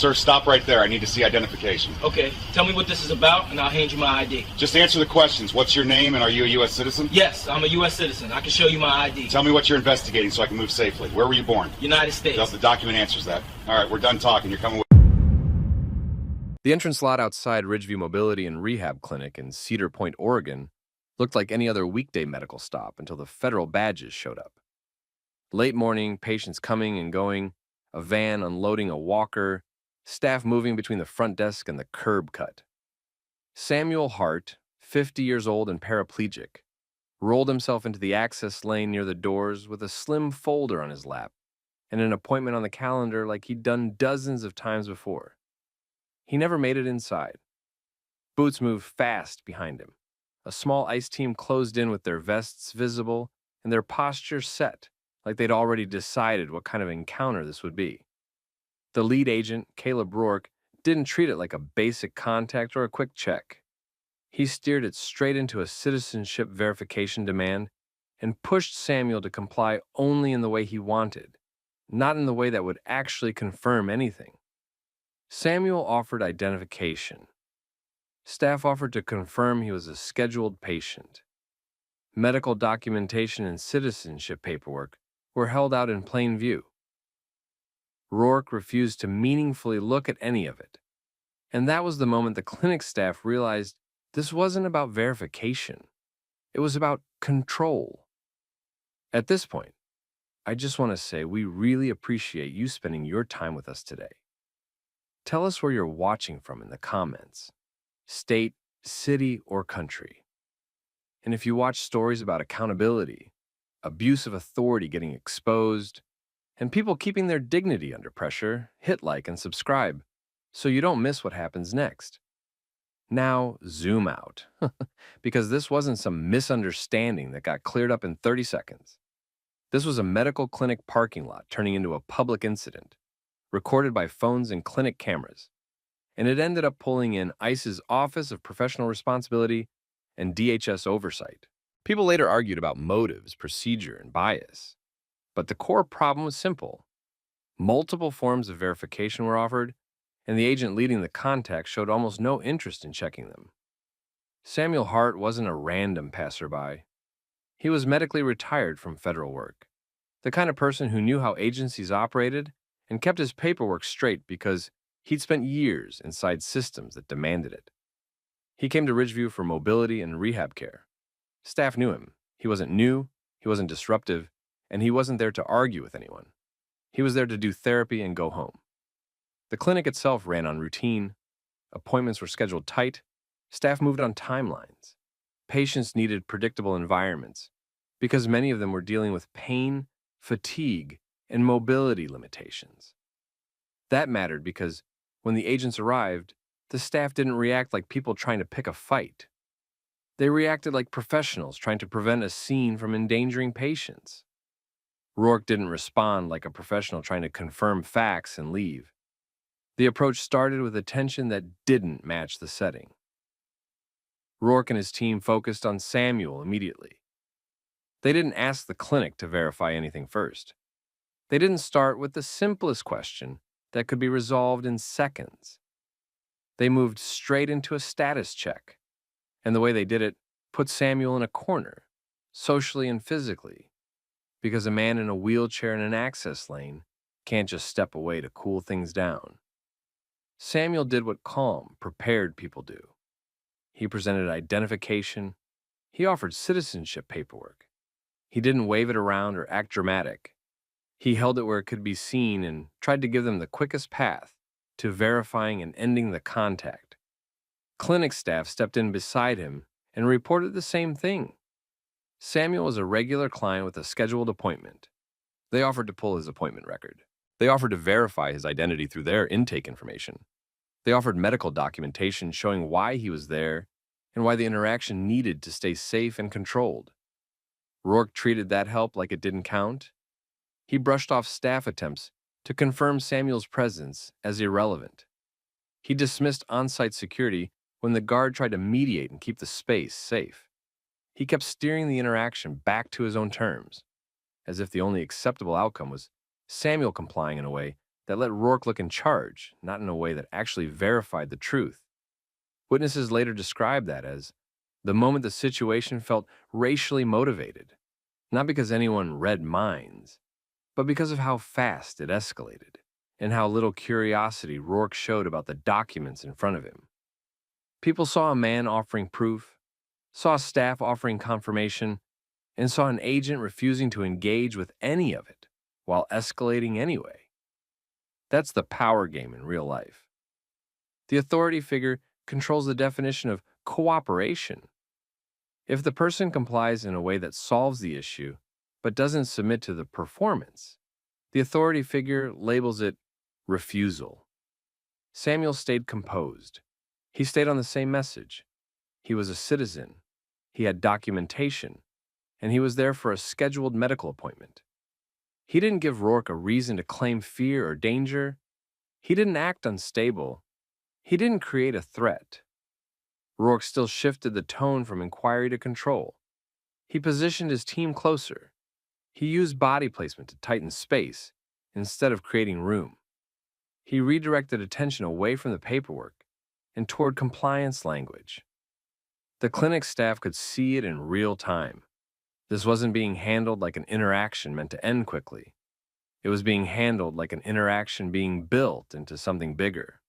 Sir, stop right there. I need to see identification. Okay, tell me what this is about, and I'll hand you my ID. Just answer the questions. What's your name, and are you a U.S. citizen? Yes, I'm a U.S. citizen. I can show you my ID. Tell me what you're investigating so I can move safely. Where were you born? United States. The document answers that. All right, we're done talking. You're coming with... The entrance lot outside Ridgeview Mobility and Rehab Clinic in Cedar Point, Oregon, looked like any other weekday medical stop until the federal badges showed up. Late morning, patients coming and going, a van unloading a walker, staff moving between the front desk and the curb cut. Samuel Hart, 50 years old and paraplegic, rolled himself into the access lane near the doors with a slim folder on his lap and an appointment on the calendar like he'd done dozens of times before. He never made it inside. Boots moved fast behind him. A small ICE team closed in with their vests visible and their posture set, like they'd already decided what kind of encounter this would be. The lead agent, Caleb Rourke, didn't treat it like a basic contact or a quick check. He steered it straight into a citizenship verification demand and pushed Samuel to comply only in the way he wanted, not in the way that would actually confirm anything. Samuel offered identification. Staff offered to confirm he was a scheduled patient. Medical documentation and citizenship paperwork were held out in plain view. Rourke refused to meaningfully look at any of it, and that was the moment the clinic staff realized this wasn't about verification. It was about control. At this point, I just want to say we really appreciate you spending your time with us today. Tell us where you're watching from in the comments. State, city, or country. And if you watch stories about accountability, abuse of authority getting exposed, and people keeping their dignity under pressure, hit like and subscribe so you don't miss what happens next. Now, zoom out, because this wasn't some misunderstanding that got cleared up in 30 seconds. This was a medical clinic parking lot turning into a public incident, recorded by phones and clinic cameras. And it ended up pulling in ICE's Office of Professional Responsibility and DHS oversight. People later argued about motives, procedure, and bias. But the core problem was simple. Multiple forms of verification were offered, and the agent leading the contact showed almost no interest in checking them. Samuel Hart wasn't a random passerby. He was medically retired from federal work, the kind of person who knew how agencies operated and kept his paperwork straight because he'd spent years inside systems that demanded it. He came to Ridgeview for mobility and rehab care. Staff knew him. He wasn't new, he wasn't disruptive, and he wasn't there to argue with anyone. He was there to do therapy and go home. The clinic itself ran on routine. Appointments were scheduled tight. Staff moved on timelines. Patients needed predictable environments because many of them were dealing with pain, fatigue, and mobility limitations. That mattered because when the agents arrived, the staff didn't react like people trying to pick a fight. They reacted like professionals trying to prevent a scene from endangering patients. Rourke didn't respond like a professional trying to confirm facts and leave. The approach started with attention that didn't match the setting. Rourke and his team focused on Samuel immediately. They didn't ask the clinic to verify anything first. They didn't start with the simplest question that could be resolved in seconds. They moved straight into a status check, and the way they did it put Samuel in a corner, socially and physically, because a man in a wheelchair in an access lane can't just step away to cool things down. Samuel did what calm, prepared people do. He presented identification. He offered citizenship paperwork. He didn't wave it around or act dramatic. He held it where it could be seen and tried to give them the quickest path to verifying and ending the contact. Clinic staff stepped in beside him and reported the same thing. Samuel was a regular client with a scheduled appointment. They offered to pull his appointment record. They offered to verify his identity through their intake information. They offered medical documentation showing why he was there and why the interaction needed to stay safe and controlled. Rourke treated that help like it didn't count. He brushed off staff attempts to confirm Samuel's presence as irrelevant. He dismissed on-site security when the guard tried to mediate and keep the space safe. He kept steering the interaction back to his own terms, as if the only acceptable outcome was Samuel complying in a way that let Rourke look in charge, not in a way that actually verified the truth. Witnesses later described that as the moment the situation felt racially motivated, not because anyone read minds, but because of how fast it escalated and how little curiosity Rourke showed about the documents in front of him. People saw a man offering proof, saw staff offering confirmation, and saw an agent refusing to engage with any of it while escalating anyway. That's the power game in real life. The authority figure controls the definition of cooperation. If the person complies in a way that solves the issue but doesn't submit to the performance, the authority figure labels it refusal. Samuel stayed composed. He stayed on the same message. He was a citizen. He had documentation. And he was there for a scheduled medical appointment. He didn't give Rourke a reason to claim fear or danger. He didn't act unstable. He didn't create a threat. Rourke still shifted the tone from inquiry to control. He positioned his team closer. He used body placement to tighten space instead of creating room. He redirected attention away from the paperwork and toward compliance language. The clinic staff could see it in real time. This wasn't being handled like an interaction meant to end quickly. It was being handled like an interaction being built into something bigger.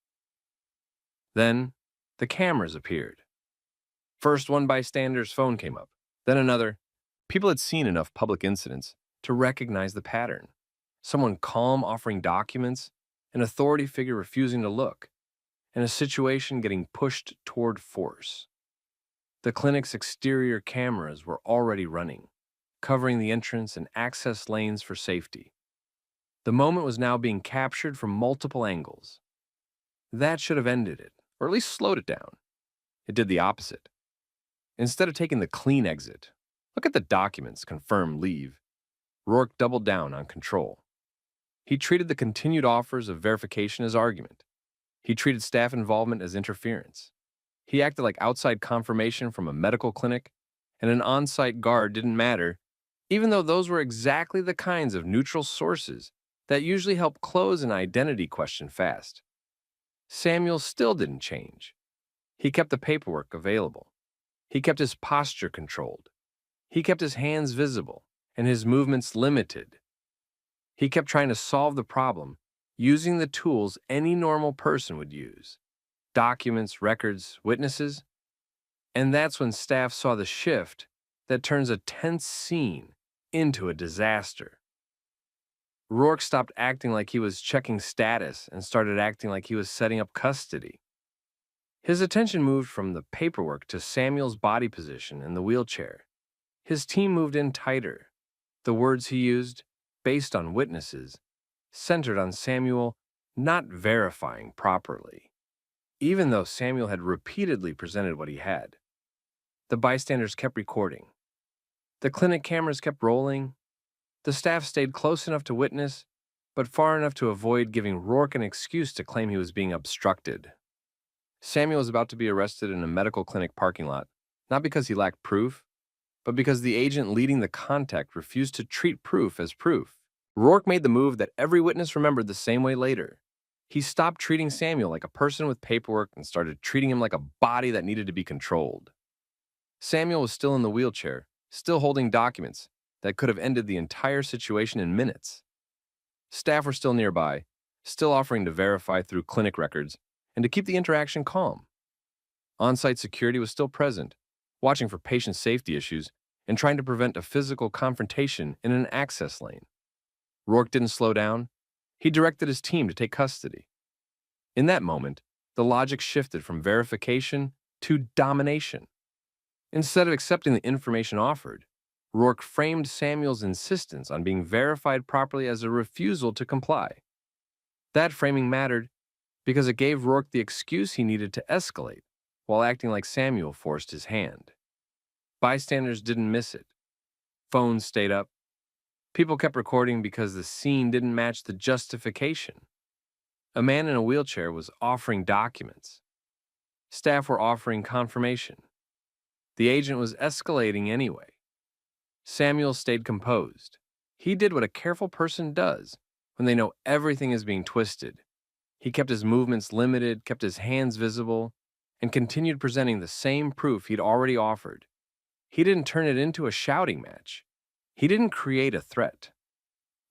Then, the cameras appeared. First, one bystander's phone came up, then another. People had seen enough public incidents to recognize the pattern. Someone calm offering documents, an authority figure refusing to look, and a situation getting pushed toward force. The clinic's exterior cameras were already running, covering the entrance and access lanes for safety. The moment was now being captured from multiple angles. That should have ended it, or at least slowed it down. It did the opposite. Instead of taking the clean exit, look at the documents, confirm, leave, Rourke doubled down on control. He treated the continued offers of verification as argument. He treated staff involvement as interference. He acted like outside confirmation from a medical clinic, and an on-site guard didn't matter, even though those were exactly the kinds of neutral sources that usually help close an identity question fast. Samuel still didn't change. He kept the paperwork available. He kept his posture controlled. He kept his hands visible and his movements limited. He kept trying to solve the problem using the tools any normal person would use: documents, records, witnesses. And that's when staff saw the shift that turns a tense scene into a disaster. Rourke stopped acting like he was checking status and started acting like he was setting up custody. His attention moved from the paperwork to Samuel's body position in the wheelchair. His team moved in tighter. The words he used, based on witnesses, centered on Samuel not verifying properly, even though Samuel had repeatedly presented what he had. The bystanders kept recording. The clinic cameras kept rolling. The staff stayed close enough to witness, but far enough to avoid giving Rourke an excuse to claim he was being obstructed. Samuel was about to be arrested in a medical clinic parking lot, not because he lacked proof, but because the agent leading the contact refused to treat proof as proof. Rourke made the move that every witness remembered the same way later. He stopped treating Samuel like a person with paperwork and started treating him like a body that needed to be controlled. Samuel was still in the wheelchair, still holding documents that could have ended the entire situation in minutes. Staff were still nearby, still offering to verify through clinic records and to keep the interaction calm. On-site security was still present, watching for patient safety issues and trying to prevent a physical confrontation in an access lane. Rourke didn't slow down. He directed his team to take custody. In that moment, the logic shifted from verification to domination. Instead of accepting the information offered, Rourke framed Samuel's insistence on being verified properly as a refusal to comply. That framing mattered because it gave Rourke the excuse he needed to escalate while acting like Samuel forced his hand. Bystanders didn't miss it. Phones stayed up. People kept recording because the scene didn't match the justification. A man in a wheelchair was offering documents. Staff were offering confirmation. The agent was escalating anyway. Samuel stayed composed. He did what a careful person does when they know everything is being twisted. He kept his movements limited, kept his hands visible, and continued presenting the same proof he'd already offered. He didn't turn it into a shouting match. He didn't create a threat.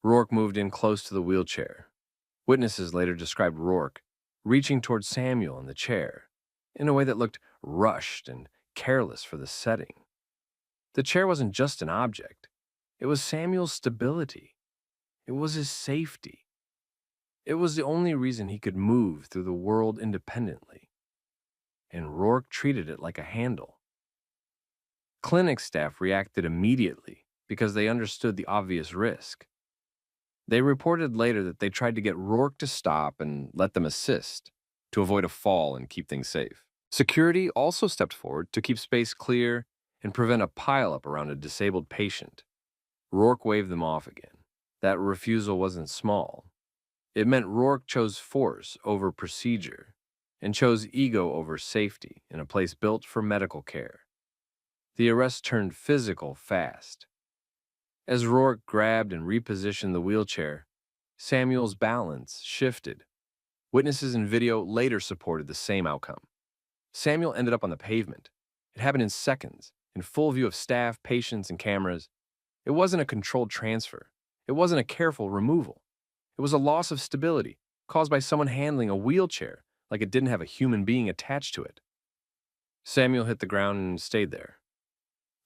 Rourke moved in close to the wheelchair. Witnesses later described Rourke reaching toward Samuel in the chair in a way that looked rushed and careless for the setting. The chair wasn't just an object. It was Samuel's stability. It was his safety. It was the only reason he could move through the world independently. And Rourke treated it like a handle. Clinic staff reacted immediately because they understood the obvious risk. They reported later that they tried to get Rourke to stop and let them assist to avoid a fall and keep things safe. Security also stepped forward to keep space clear and prevent a pileup around a disabled patient. Rourke waved them off again. That refusal wasn't small. It meant Rourke chose force over procedure and chose ego over safety in a place built for medical care. The arrest turned physical fast. As Rourke grabbed and repositioned the wheelchair, Samuel's balance shifted. Witnesses in video later supported the same outcome. Samuel ended up on the pavement. It happened in seconds, in full view of staff, patients, and cameras. It wasn't a controlled transfer. It wasn't a careful removal. It was a loss of stability caused by someone handling a wheelchair like it didn't have a human being attached to it. Samuel hit the ground and stayed there.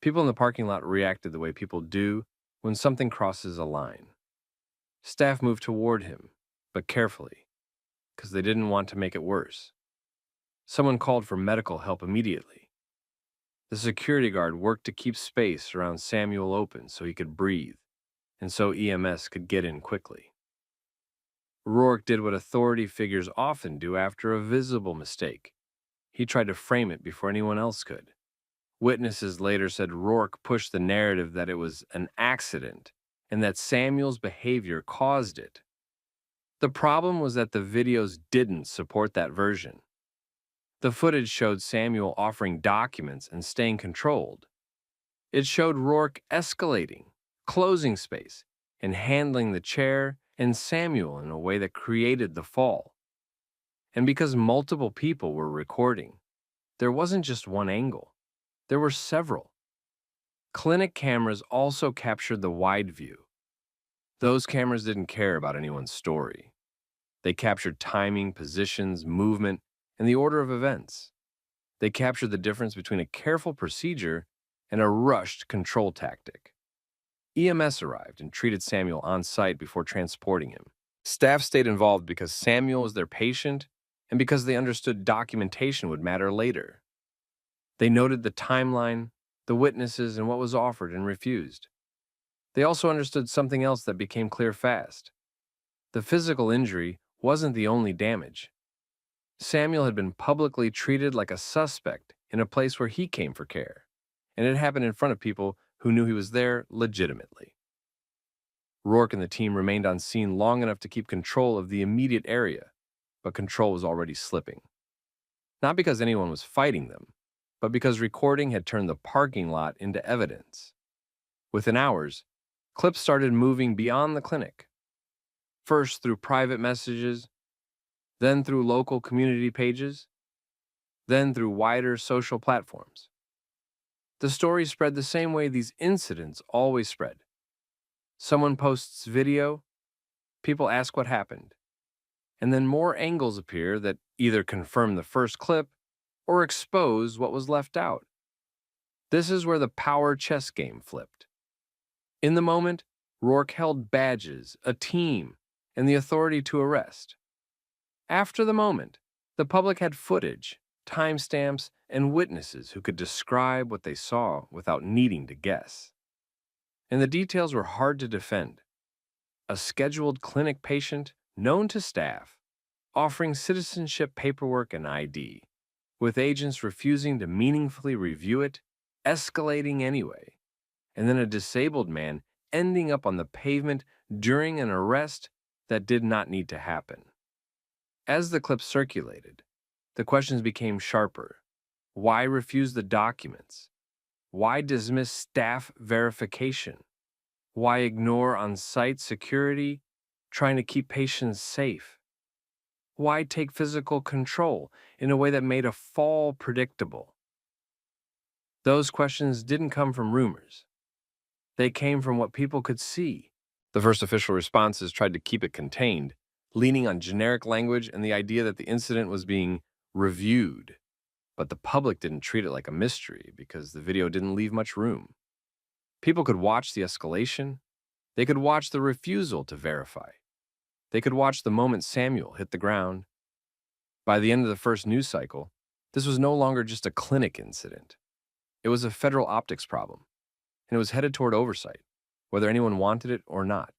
People in the parking lot reacted the way people do when something crosses a line. Staff moved toward him, but carefully, because they didn't want to make it worse. Someone called for medical help immediately. The security guard worked to keep space around Samuel open so he could breathe, and so EMS could get in quickly. Rourke did what authority figures often do after a visible mistake. He tried to frame it before anyone else could. Witnesses later said Rourke pushed the narrative that it was an accident and that Samuel's behavior caused it. The problem was that the videos didn't support that version. The footage showed Samuel offering documents and staying controlled. It showed Rourke escalating, closing space, and handling the chair and Samuel in a way that created the fall. And because multiple people were recording, there wasn't just one angle. There were several. Clinic cameras also captured the wide view. Those cameras didn't care about anyone's story. They captured timing, positions, movement, and the order of events. They captured the difference between a careful procedure and a rushed control tactic. EMS arrived and treated Samuel on site before transporting him. Staff stayed involved because Samuel was their patient and because they understood documentation would matter later. They noted the timeline, the witnesses, and what was offered and refused. They also understood something else that became clear fast. The physical injury wasn't the only damage. Samuel had been publicly treated like a suspect in a place where he came for care, and it happened in front of people who knew he was there legitimately. Rourke and the team remained on scene long enough to keep control of the immediate area, but control was already slipping. Not because anyone was fighting them, but because recording had turned the parking lot into evidence. Within hours, clips started moving beyond the clinic. First through private messages, then through local community pages, then through wider social platforms. The story spread the same way these incidents always spread. Someone posts video, people ask what happened, and then more angles appear that either confirm the first clip or expose what was left out. This is where the power chess game flipped. In the moment, Rourke held badges, a team, and the authority to arrest. After the moment, the public had footage, timestamps, and witnesses who could describe what they saw without needing to guess. And the details were hard to defend. A scheduled clinic patient, known to staff, offering citizenship paperwork and ID, with agents refusing to meaningfully review it, escalating anyway, and then a disabled man ending up on the pavement during an arrest that did not need to happen. As the clip circulated, the questions became sharper. Why refuse the documents? Why dismiss staff verification? Why ignore on-site security, trying to keep patients safe? Why take physical control in a way that made a fall predictable? Those questions didn't come from rumors. They came from what people could see. The first official responses tried to keep it contained, leaning on generic language and the idea that the incident was being reviewed. But the public didn't treat it like a mystery because the video didn't leave much room. People could watch the escalation. They could watch the refusal to verify. They could watch the moment Samuel hit the ground. By the end of the first news cycle, this was no longer just a clinic incident. It was a federal optics problem, and it was headed toward oversight, whether anyone wanted it or not.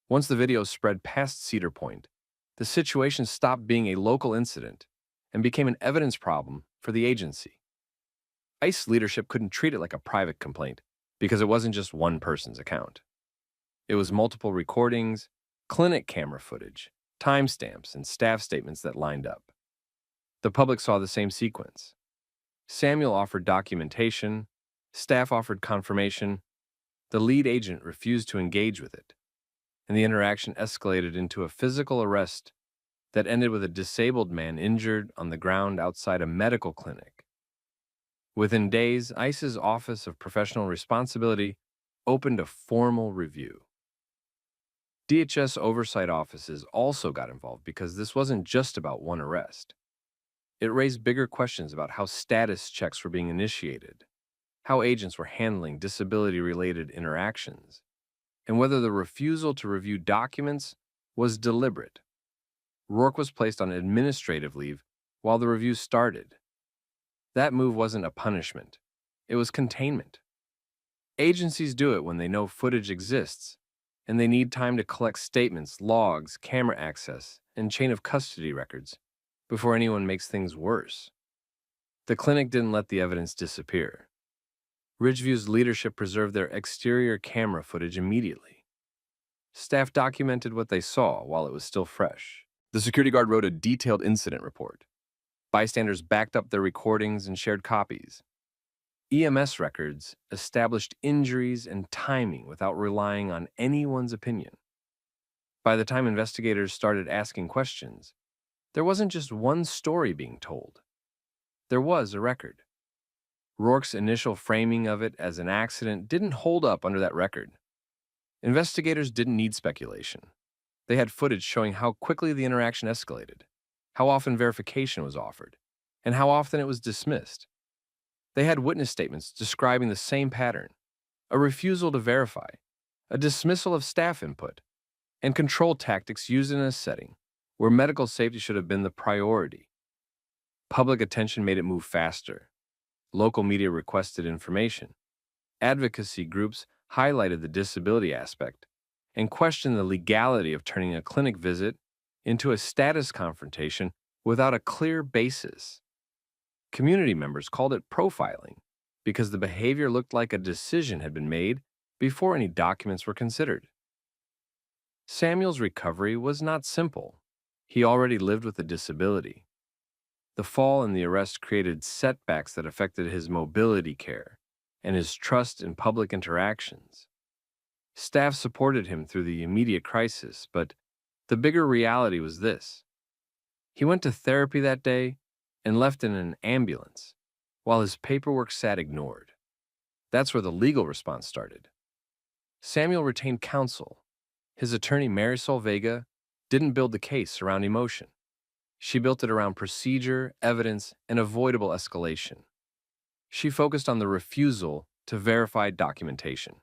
Once the video spread past Cedar Point, the situation stopped being a local incident and became an evidence problem for the agency. ICE leadership couldn't treat it like a private complaint because it wasn't just one person's account. It was multiple recordings, clinic camera footage, timestamps, and staff statements that lined up. The public saw the same sequence. Samuel offered documentation, staff offered confirmation, the lead agent refused to engage with it, and the interaction escalated into a physical arrest that ended with a disabled man injured on the ground outside a medical clinic. Within days, ICE's Office of Professional Responsibility opened a formal review. DHS oversight offices also got involved because this wasn't just about one arrest. It raised bigger questions about how status checks were being initiated, how agents were handling disability-related interactions, and whether the refusal to review documents was deliberate. Rourke was placed on administrative leave while the review started. That move wasn't a punishment. It was containment. Agencies do it when they know footage exists, and they need time to collect statements, logs, camera access, and chain of custody records before anyone makes things worse. The clinic didn't let the evidence disappear. Ridgeview's leadership preserved their exterior camera footage immediately. Staff documented what they saw while it was still fresh. The security guard wrote a detailed incident report. Bystanders backed up their recordings and shared copies. EMS records established injuries and timing without relying on anyone's opinion. By the time investigators started asking questions, there wasn't just one story being told. There was a record. Rourke's initial framing of it as an accident didn't hold up under that record. Investigators didn't need speculation. They had footage showing how quickly the interaction escalated, how often verification was offered, and how often it was dismissed. They had witness statements describing the same pattern: a refusal to verify, a dismissal of staff input, and control tactics used in a setting where medical safety should have been the priority. Public attention made it move faster. Local media requested information. Advocacy groups highlighted the disability aspect and questioned the legality of turning a clinic visit into a status confrontation without a clear basis. Community members called it profiling because the behavior looked like a decision had been made before any documents were considered. Samuel's recovery was not simple. He already lived with a disability. The fall and the arrest created setbacks that affected his mobility care and his trust in public interactions. Staff supported him through the immediate crisis, but the bigger reality was this. He went to therapy that day and left in an ambulance, while his paperwork sat ignored. That's where the legal response started. Samuel retained counsel. His attorney, Marisol Vega, didn't build the case around emotion. She built it around procedure, evidence, and avoidable escalation. She focused on the refusal to verify documentation,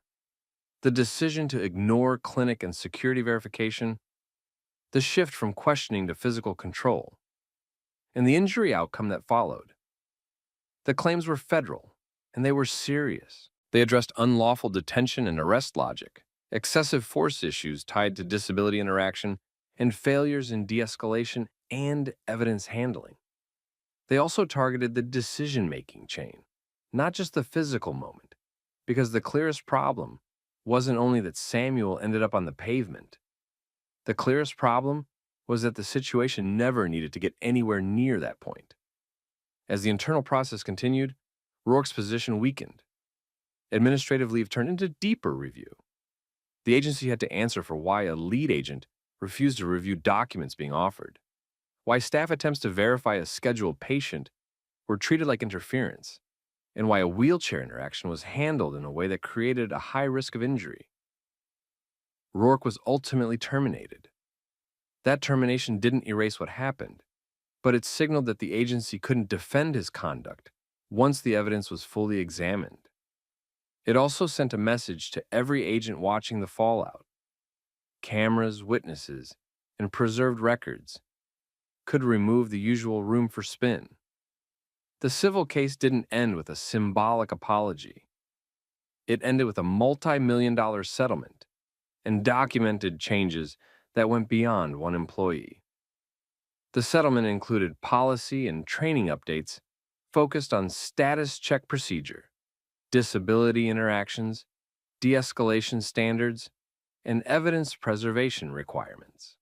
the decision to ignore clinic and security verification, the shift from questioning to physical control, and the injury outcome that followed. The claims were federal, and they were serious. They addressed unlawful detention and arrest logic, excessive force issues tied to disability interaction, and failures in de-escalation and evidence handling. They also targeted the decision-making chain, not just the physical moment, because the clearest problem wasn't only that Samuel ended up on the pavement. The clearest problem was that the situation never needed to get anywhere near that point. As the internal process continued, Rourke's position weakened. Administrative leave turned into deeper review. The agency had to answer for why a lead agent refused to review documents being offered, why staff attempts to verify a scheduled patient were treated like interference, and why a wheelchair interaction was handled in a way that created a high risk of injury. Rourke was ultimately terminated. That termination didn't erase what happened, but it signaled that the agency couldn't defend his conduct once the evidence was fully examined. It also sent a message to every agent watching the fallout. Cameras, witnesses, and preserved records could remove the usual room for spin. The civil case didn't end with a symbolic apology. It ended with a multi-million-dollar settlement and documented changes that went beyond one employee. The settlement included policy and training updates focused on status check procedure, disability interactions, de-escalation standards, and evidence preservation requirements.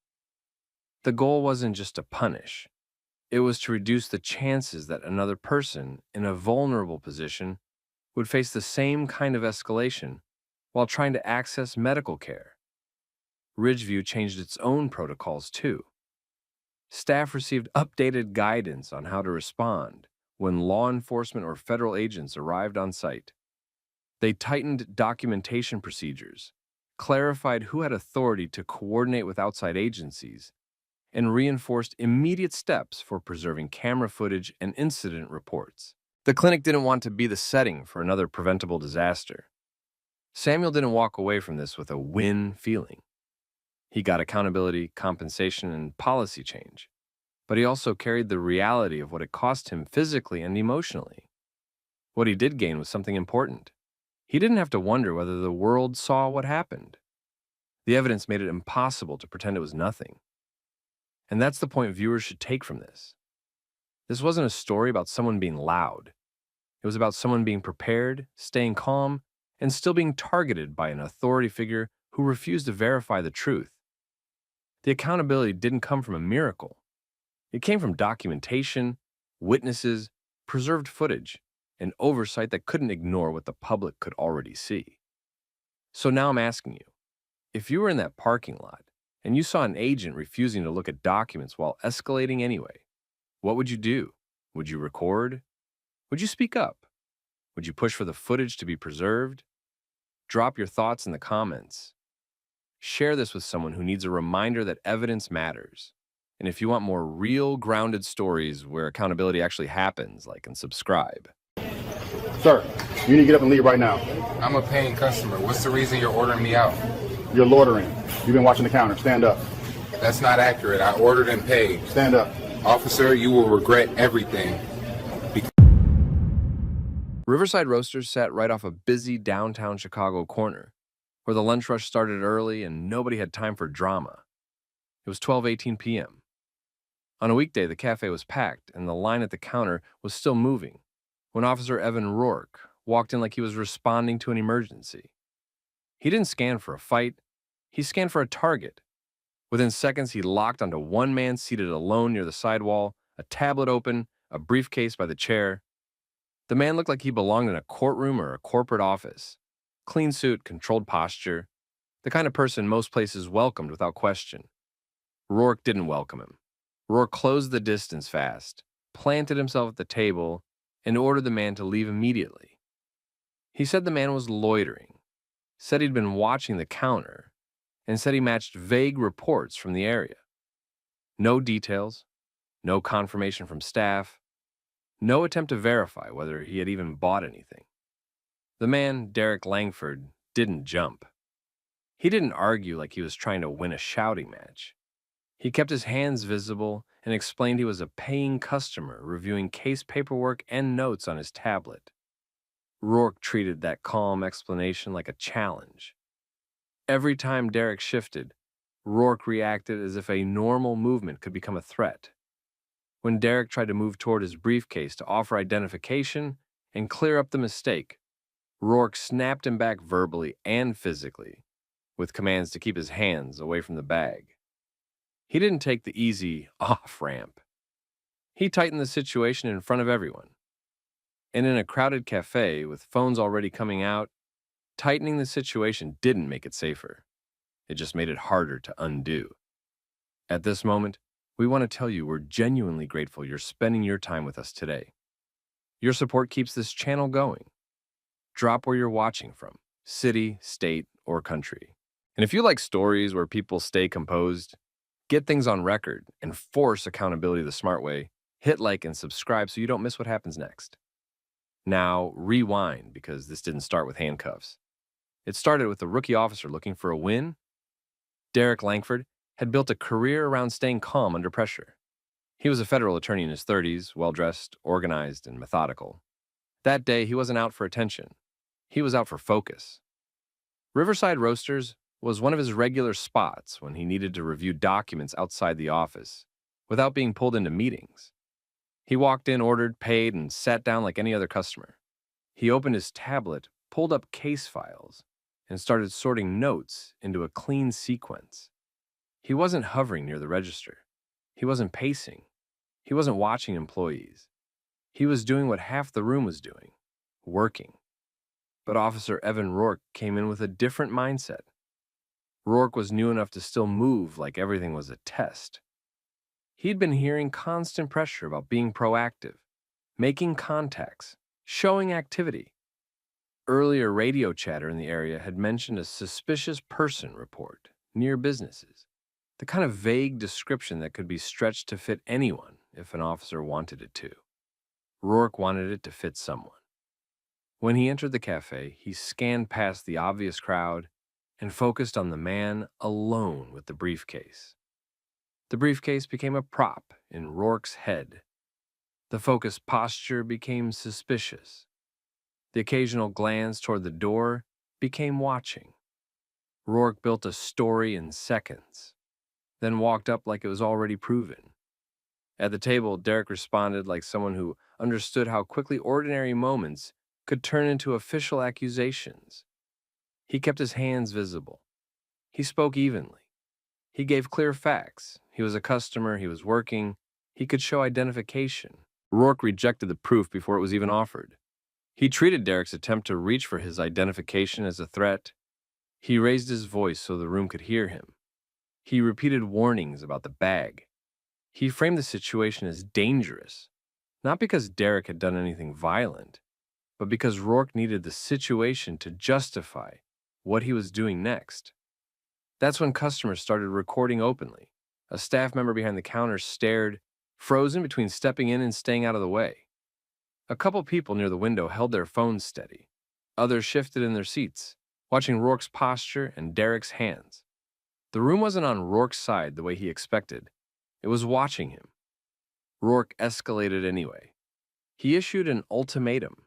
The goal wasn't just to punish. It was to reduce the chances that another person in a vulnerable position would face the same kind of escalation while trying to access medical care. Ridgeview changed its own protocols too. Staff received updated guidance on how to respond when law enforcement or federal agents arrived on site. They tightened documentation procedures, clarified who had authority to coordinate with outside agencies, and reinforced immediate steps for preserving camera footage and incident reports. The clinic didn't want to be the setting for another preventable disaster. Samuel didn't walk away from this with a win feeling. He got accountability, compensation, and policy change, but he also carried the reality of what it cost him physically and emotionally. What he did gain was something important. He didn't have to wonder whether the world saw what happened. The evidence made it impossible to pretend it was nothing. And that's the point viewers should take from this. This wasn't a story about someone being loud. It was about someone being prepared, staying calm, and still being targeted by an authority figure who refused to verify the truth. The accountability didn't come from a miracle. It came from documentation, witnesses, preserved footage, and oversight that couldn't ignore what the public could already see. So now I'm asking you, if you were in that parking lot and you saw an agent refusing to look at documents while escalating anyway, what would you do? Would you record? Would you speak up? Would you push for the footage to be preserved? Drop your thoughts in the comments. Share this with someone who needs a reminder that evidence matters. And if you want more real, grounded stories where accountability actually happens, like and subscribe. Sir, you need to get up and leave right now. I'm a paying customer. What's the reason you're ordering me out? You're loitering. You've been watching the counter. Stand up. That's not accurate. I ordered and paid. Stand up. Officer, you will regret everything. Riverside Roasters sat right off a busy downtown Chicago corner, where the lunch rush started early and nobody had time for drama. It was 12:18 p.m. On a weekday, the cafe was packed and the line at the counter was still moving when Officer Evan Rourke walked in like he was responding to an emergency. He didn't scan for a fight, he scanned for a target. Within seconds, he locked onto one man seated alone near the sidewall, a tablet open, a briefcase by the chair. The man looked like he belonged in a courtroom or a corporate office. Clean suit, controlled posture, the kind of person most places welcomed without question. Rourke didn't welcome him. Rourke closed the distance fast, planted himself at the table, and ordered the man to leave immediately. He said the man was loitering, said he'd been watching the counter, and said he matched vague reports from the area. No details, no confirmation from staff, no attempt to verify whether he had even bought anything. The man, Derek Langford, didn't jump. He didn't argue like he was trying to win a shouting match. He kept his hands visible and explained he was a paying customer reviewing case paperwork and notes on his tablet. Rourke treated that calm explanation like a challenge. Every time Derek shifted, Rourke reacted as if a normal movement could become a threat. When Derek tried to move toward his briefcase to offer identification and clear up the mistake, Rourke snapped him back verbally and physically, with commands to keep his hands away from the bag. He didn't take the easy off-ramp. He tightened the situation in front of everyone. And in a crowded cafe with phones already coming out, tightening the situation didn't make it safer. It just made it harder to undo. At this moment, we want to tell you we're genuinely grateful you're spending your time with us today. Your support keeps this channel going. Drop where you're watching from, city, state, or country. And if you like stories where people stay composed, get things on record, and force accountability the smart way, hit like and subscribe so you don't miss what happens next. Now, rewind, because this didn't start with handcuffs. It started with a rookie officer looking for a win. Derek Langford had built a career around staying calm under pressure. He was a federal attorney in his 30s, well-dressed, organized, and methodical. That day, he wasn't out for attention. He was out for focus. Riverside Roasters was one of his regular spots when he needed to review documents outside the office without being pulled into meetings. He walked in, ordered, paid, and sat down like any other customer. He opened his tablet, pulled up case files, and started sorting notes into a clean sequence. He wasn't hovering near the register. He wasn't pacing. He wasn't watching employees. He was doing what half the room was doing, working. But Officer Evan Rourke came in with a different mindset. Rourke was new enough to still move like everything was a test. He'd been hearing constant pressure about being proactive, making contacts, showing activity. Earlier radio chatter in the area had mentioned a suspicious person report near businesses, the kind of vague description that could be stretched to fit anyone if an officer wanted it to. Rourke wanted it to fit someone. When he entered the cafe, he scanned past the obvious crowd and focused on the man alone with the briefcase. The briefcase became a prop in Rourke's head. The focused posture became suspicious. The occasional glance toward the door became watching. Rourke built a story in seconds, then walked up like it was already proven. At the table, Derek responded like someone who understood how quickly ordinary moments could turn into official accusations. He kept his hands visible. He spoke evenly. He gave clear facts. He was a customer. He was working. He could show identification. Rourke rejected the proof before it was even offered. He treated Derek's attempt to reach for his identification as a threat. He raised his voice so the room could hear him. He repeated warnings about the bag. He framed the situation as dangerous, not because Derek had done anything violent, but because Rourke needed the situation to justify what he was doing next. That's when customers started recording openly. A staff member behind the counter stared, frozen between stepping in and staying out of the way. A couple people near the window held their phones steady. Others shifted in their seats, watching Rourke's posture and Derek's hands. The room wasn't on Rourke's side the way he expected. It was watching him. Rourke escalated anyway. He issued an ultimatum.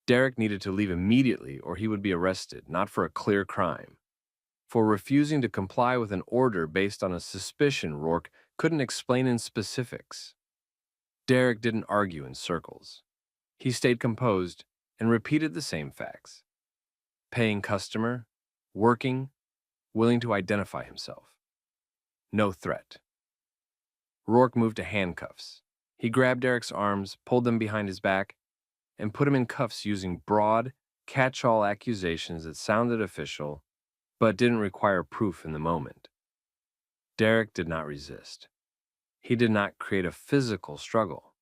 Derek needed to leave immediately or he would be arrested, not for a clear crime. For refusing to comply with an order based on a suspicion Rourke couldn't explain in specifics. Derek didn't argue in circles. He stayed composed and repeated the same facts. Paying customer, working, willing to identify himself. No threat. Rourke moved to handcuffs. He grabbed Derek's arms, pulled them behind his back, and put him in cuffs using broad, catch-all accusations that sounded official, but didn't require proof in the moment. Derek did not resist. He did not create a physical struggle.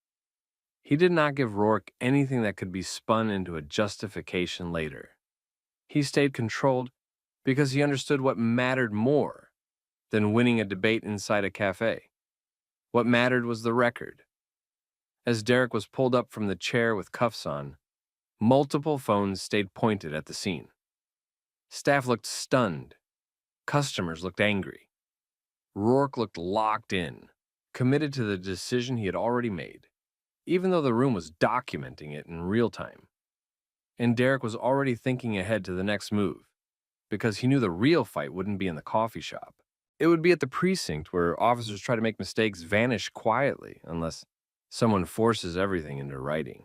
He did not give Rourke anything that could be spun into a justification later. He stayed controlled because he understood what mattered more than winning a debate inside a cafe. What mattered was the record. As Derek was pulled up from the chair with cuffs on, multiple phones stayed pointed at the scene. Staff looked stunned. Customers looked angry. Rourke looked locked in, committed to the decision he had already made, even though the room was documenting it in real time. And Derek was already thinking ahead to the next move, because he knew the real fight wouldn't be in the coffee shop. It would be at the precinct where officers try to make mistakes vanish quietly unless someone forces everything into writing.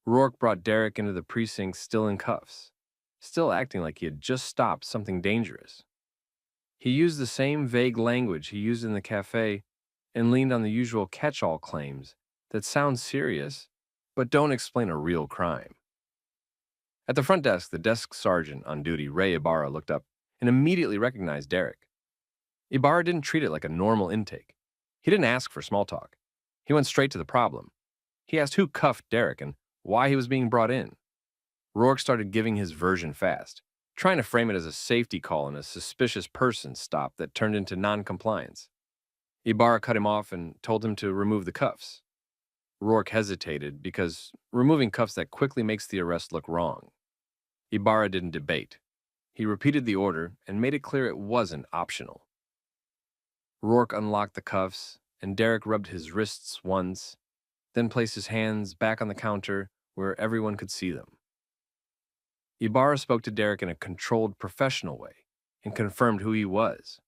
Rourke brought Derek into the precinct still in cuffs, still acting like he had just stopped something dangerous. He used the same vague language he used in the cafe and leaned on the usual catch-all claims that sound serious but don't explain a real crime. At the front desk, the desk sergeant on duty, Ray Ibarra, looked up and immediately recognized Derek. Ibarra didn't treat it like a normal intake. He didn't ask for small talk. He went straight to the problem. He asked who cuffed Derek and why he was being brought in. Rourke started giving his version fast, trying to frame it as a safety call and a suspicious person stop that turned into non-compliance. Ibarra cut him off and told him to remove the cuffs. Rourke hesitated because removing cuffs that quickly makes the arrest look wrong. Ibarra didn't debate. He repeated the order and made it clear it wasn't optional. Rourke unlocked the cuffs, and Derek rubbed his wrists once, then placed his hands back on the counter where everyone could see them. Ibarra spoke to Derek in a controlled, professional way and confirmed who he was.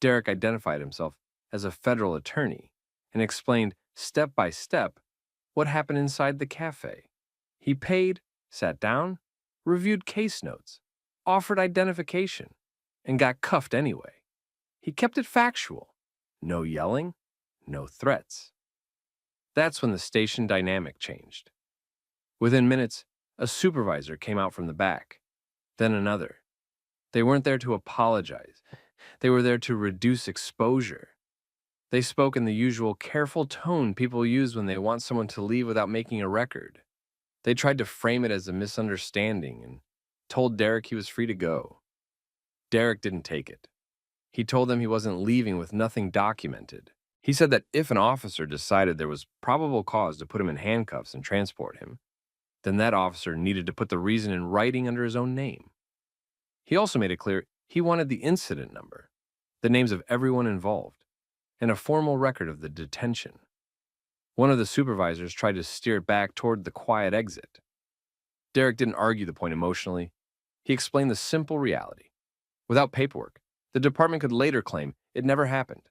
Derek identified himself as a federal attorney and explained step by step what happened inside the cafe. He paid, sat down, reviewed case notes, offered identification, and got cuffed anyway. He kept it factual. No yelling, no threats. That's when the station dynamic changed. Within minutes, a supervisor came out from the back, then another. They weren't there to apologize. They were there to reduce exposure. They spoke in the usual careful tone people use when they want someone to leave without making a record. They tried to frame it as a misunderstanding and told Derek he was free to go. Derek didn't take it. He told them he wasn't leaving with nothing documented. He said that if an officer decided there was probable cause to put him in handcuffs and transport him, then that officer needed to put the reason in writing under his own name. He also made it clear he wanted the incident number, the names of everyone involved, and a formal record of the detention. One of the supervisors tried to steer it back toward the quiet exit. Derek didn't argue the point emotionally. He explained the simple reality. Without paperwork, the department could later claim it never happened,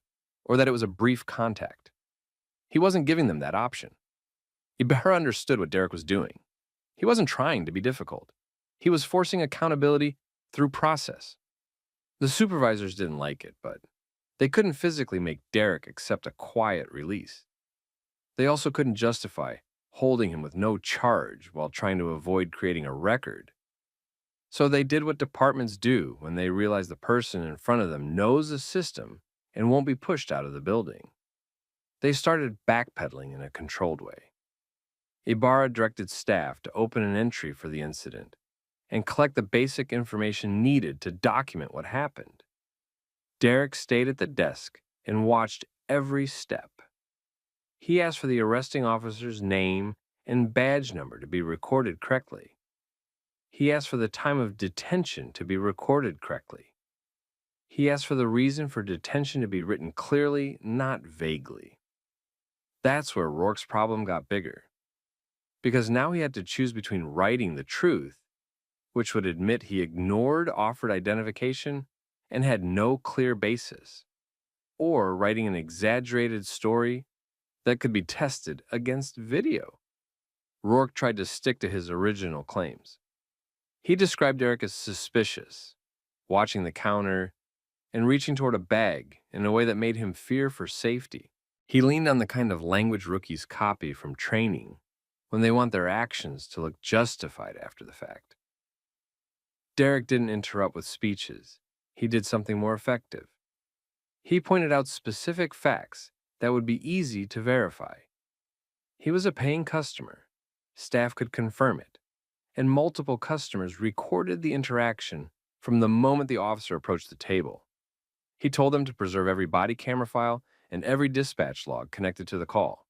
or that it was a brief contact. He wasn't giving them that option. Ibarra understood what Derek was doing. He wasn't trying to be difficult. He was forcing accountability through process. The supervisors didn't like it, but they couldn't physically make Derek accept a quiet release. They also couldn't justify holding him with no charge while trying to avoid creating a record. So they did what departments do when they realize the person in front of them knows the system and won't be pushed out of the building. They started backpedaling in a controlled way. Ibarra directed staff to open an entry for the incident and collect the basic information needed to document what happened. Derek stayed at the desk and watched every step. He asked for the arresting officer's name and badge number to be recorded correctly. He asked for the time of detention to be recorded correctly. He asked for the reason for detention to be written clearly, not vaguely. That's where Rourke's problem got bigger, because now he had to choose between writing the truth, which would admit he ignored offered identification and had no clear basis, or writing an exaggerated story that could be tested against video. Rourke tried to stick to his original claims. He described Derek as suspicious, watching the counter, and reaching toward a bag in a way that made him fear for safety. He leaned on the kind of language rookies copy from training when they want their actions to look justified after the fact. Derek didn't interrupt with speeches. He did something more effective. He pointed out specific facts that would be easy to verify. He was a paying customer. Staff could confirm it, and multiple customers recorded the interaction from the moment the officer approached the table. He told them to preserve every body camera file and every dispatch log connected to the call.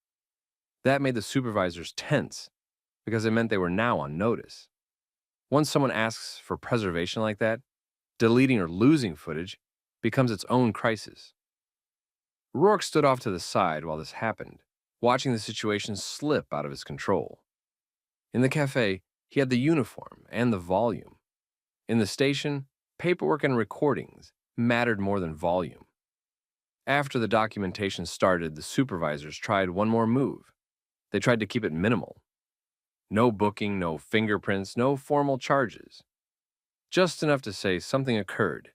That made the supervisors tense because it meant they were now on notice. Once someone asks for preservation like that, deleting or losing footage becomes its own crisis. Rourke stood off to the side while this happened, watching the situation slip out of his control. In the cafe, he had the uniform and the volume. In the station, paperwork and recordings mattered more than volume. After the documentation started, the supervisors tried one more move. They tried to keep it minimal. No booking, no fingerprints, no formal charges. Just enough to say something occurred,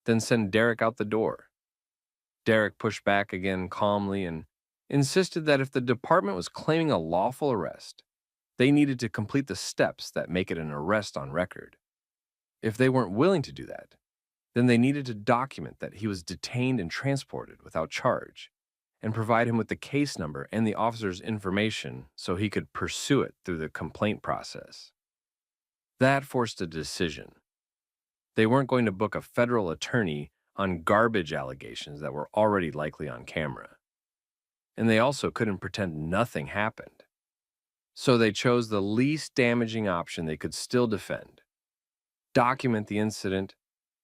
then send Derek out the door. Derek pushed back again calmly and insisted that if the department was claiming a lawful arrest, they needed to complete the steps that make it an arrest on record. If they weren't willing to do that, Then they needed to document that he was detained and transported without charge, and provide him with the case number and the officer's information so he could pursue it through the complaint process. That forced a decision. They weren't going to book a federal attorney on garbage allegations that were already likely on camera. And they also couldn't pretend nothing happened. So they chose the least damaging option they could still defend. Document the incident,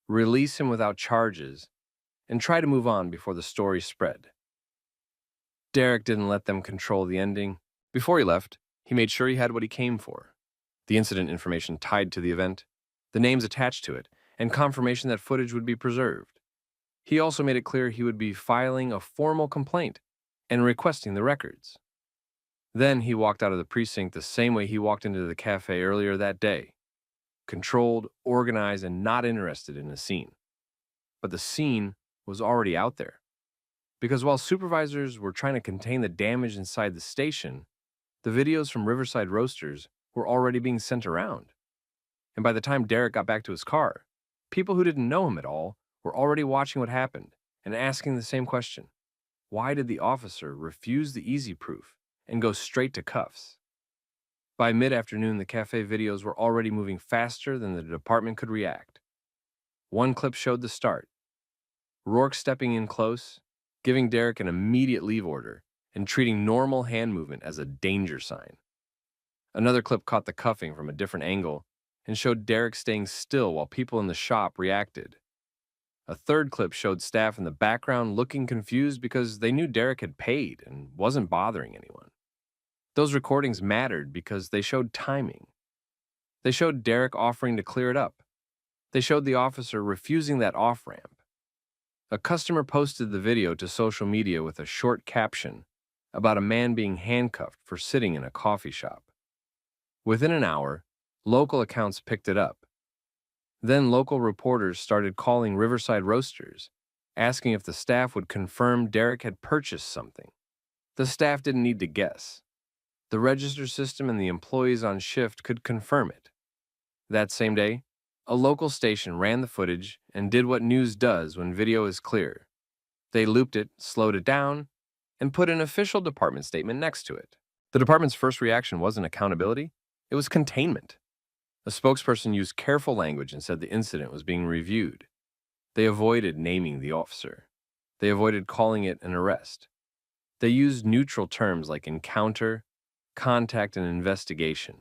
release him without charges, and try to move on before the story spread. Derek didn't let them control the ending. Before he left, he made sure he had what he came for: the incident information tied to the event, the names attached to it, and confirmation that footage would be preserved. He also made it clear he would be filing a formal complaint and requesting the records. Then he walked out of the precinct the same way he walked into the cafe earlier that day: controlled, organized, and not interested in a scene. But the scene was already out there. Because while supervisors were trying to contain the damage inside the station, the videos from Riverside Roasters were already being sent around. And by the time Derek got back to his car, people who didn't know him at all were already watching what happened and asking the same question: why did the officer refuse the easy proof and go straight to cuffs? By mid-afternoon, the cafe videos were already moving faster than the department could react. One clip showed the start: Rourke stepping in close, giving Derek an immediate leave order, and treating normal hand movement as a danger sign. Another clip caught the cuffing from a different angle and showed Derek staying still while people in the shop reacted. A third clip showed staff in the background looking confused because they knew Derek had paid and wasn't bothering anyone. Those recordings mattered because they showed timing. They showed Derek offering to clear it up. They showed the officer refusing that off-ramp. A customer posted the video to social media with a short caption about a man being handcuffed for sitting in a coffee shop. Within an hour, local accounts picked it up. Then local reporters started calling Riverside Roasters, asking if the staff would confirm Derek had purchased something. The staff didn't need to guess. The register system and the employees on shift could confirm it. That same day, a local station ran the footage and did what news does when video is clear. They looped it, slowed it down, and put an official department statement next to it. The department's first reaction wasn't accountability, it was containment. A spokesperson used careful language and said the incident was being reviewed. They avoided naming the officer. They avoided calling it an arrest. They used neutral terms like encounter, contact, and investigation.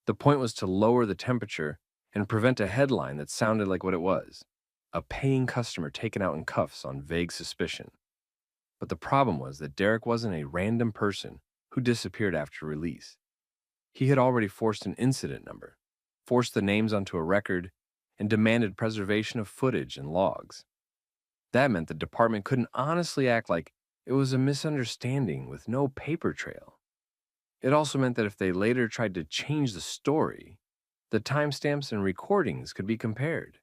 The point was to lower the temperature and prevent a headline that sounded like what it was: a paying customer taken out in cuffs on vague suspicion. But the problem was that Derek wasn't a random person who disappeared after release. He had already forced an incident number, forced the names onto a record, and demanded preservation of footage and logs. That meant the department couldn't honestly act like it was a misunderstanding with no paper trail. It also meant that if they later tried to change the story, the timestamps and recordings could be compared.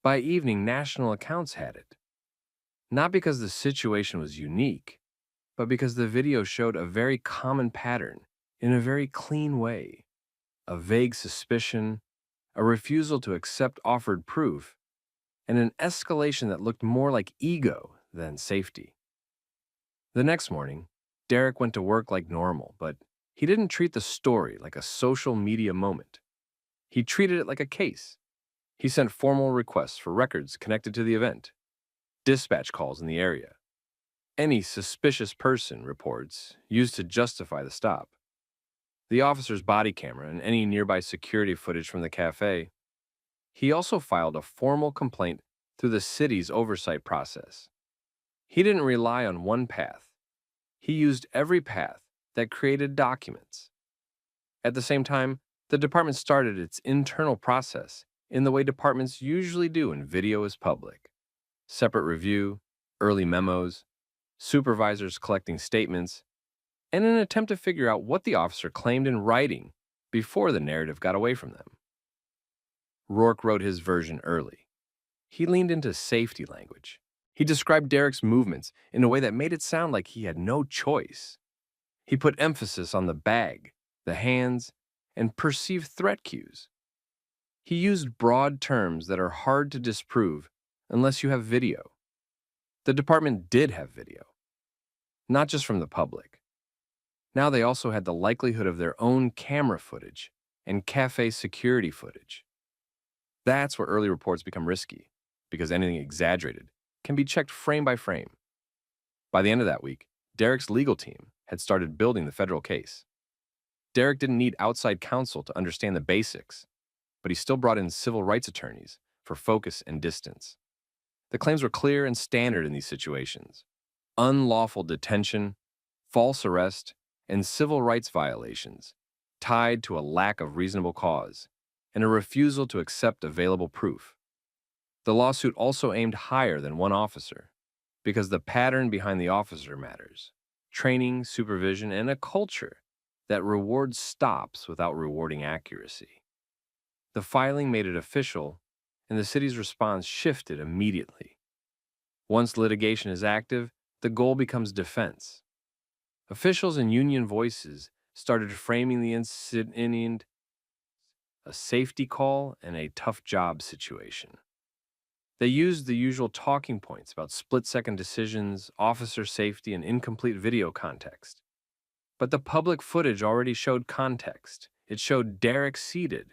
By evening, national accounts had it. Not because the situation was unique, but because the video showed a very common pattern in a very clean way: a vague suspicion, a refusal to accept offered proof, and an escalation that looked more like ego than safety. The next morning, Derek went to work like normal, but he didn't treat the story like a social media moment. He treated it like a case. He sent formal requests for records connected to the event, dispatch calls in the area, any suspicious person reports used to justify the stop, the officer's body camera, and any nearby security footage from the cafe. He also filed a formal complaint through the city's oversight process. He didn't rely on one path. He used every path that created documents. At the same time, the department started its internal process in the way departments usually do when video is public: separate review, early memos, supervisors collecting statements, and an attempt to figure out what the officer claimed in writing before the narrative got away from them. Rourke wrote his version early. He leaned into safety language. He described Derek's movements in a way that made it sound like he had no choice. He put emphasis on the bag, the hands, and perceived threat cues. He used broad terms that are hard to disprove unless you have video. The department did have video, not just from the public. Now they also had the likelihood of their own camera footage and cafe security footage. That's where early reports become risky, because anything exaggerated can be checked frame by frame. By the end of that week, Derek's legal team had started building the federal case. Derek didn't need outside counsel to understand the basics, but he still brought in civil rights attorneys for focus and distance. The claims were clear and standard in these situations: unlawful detention, false arrest, and civil rights violations tied to a lack of reasonable cause and a refusal to accept available proof. The lawsuit also aimed higher than one officer, because the pattern behind the officer matters: training, supervision, and a culture that rewards stops without rewarding accuracy. The filing made it official, and the city's response shifted immediately. Once litigation is active, the goal becomes defense. Officials and union voices started framing the incident a safety call and a tough job situation. They used the usual talking points about split-second decisions, officer safety, and incomplete video context. But the public footage already showed context. It showed Derek seated.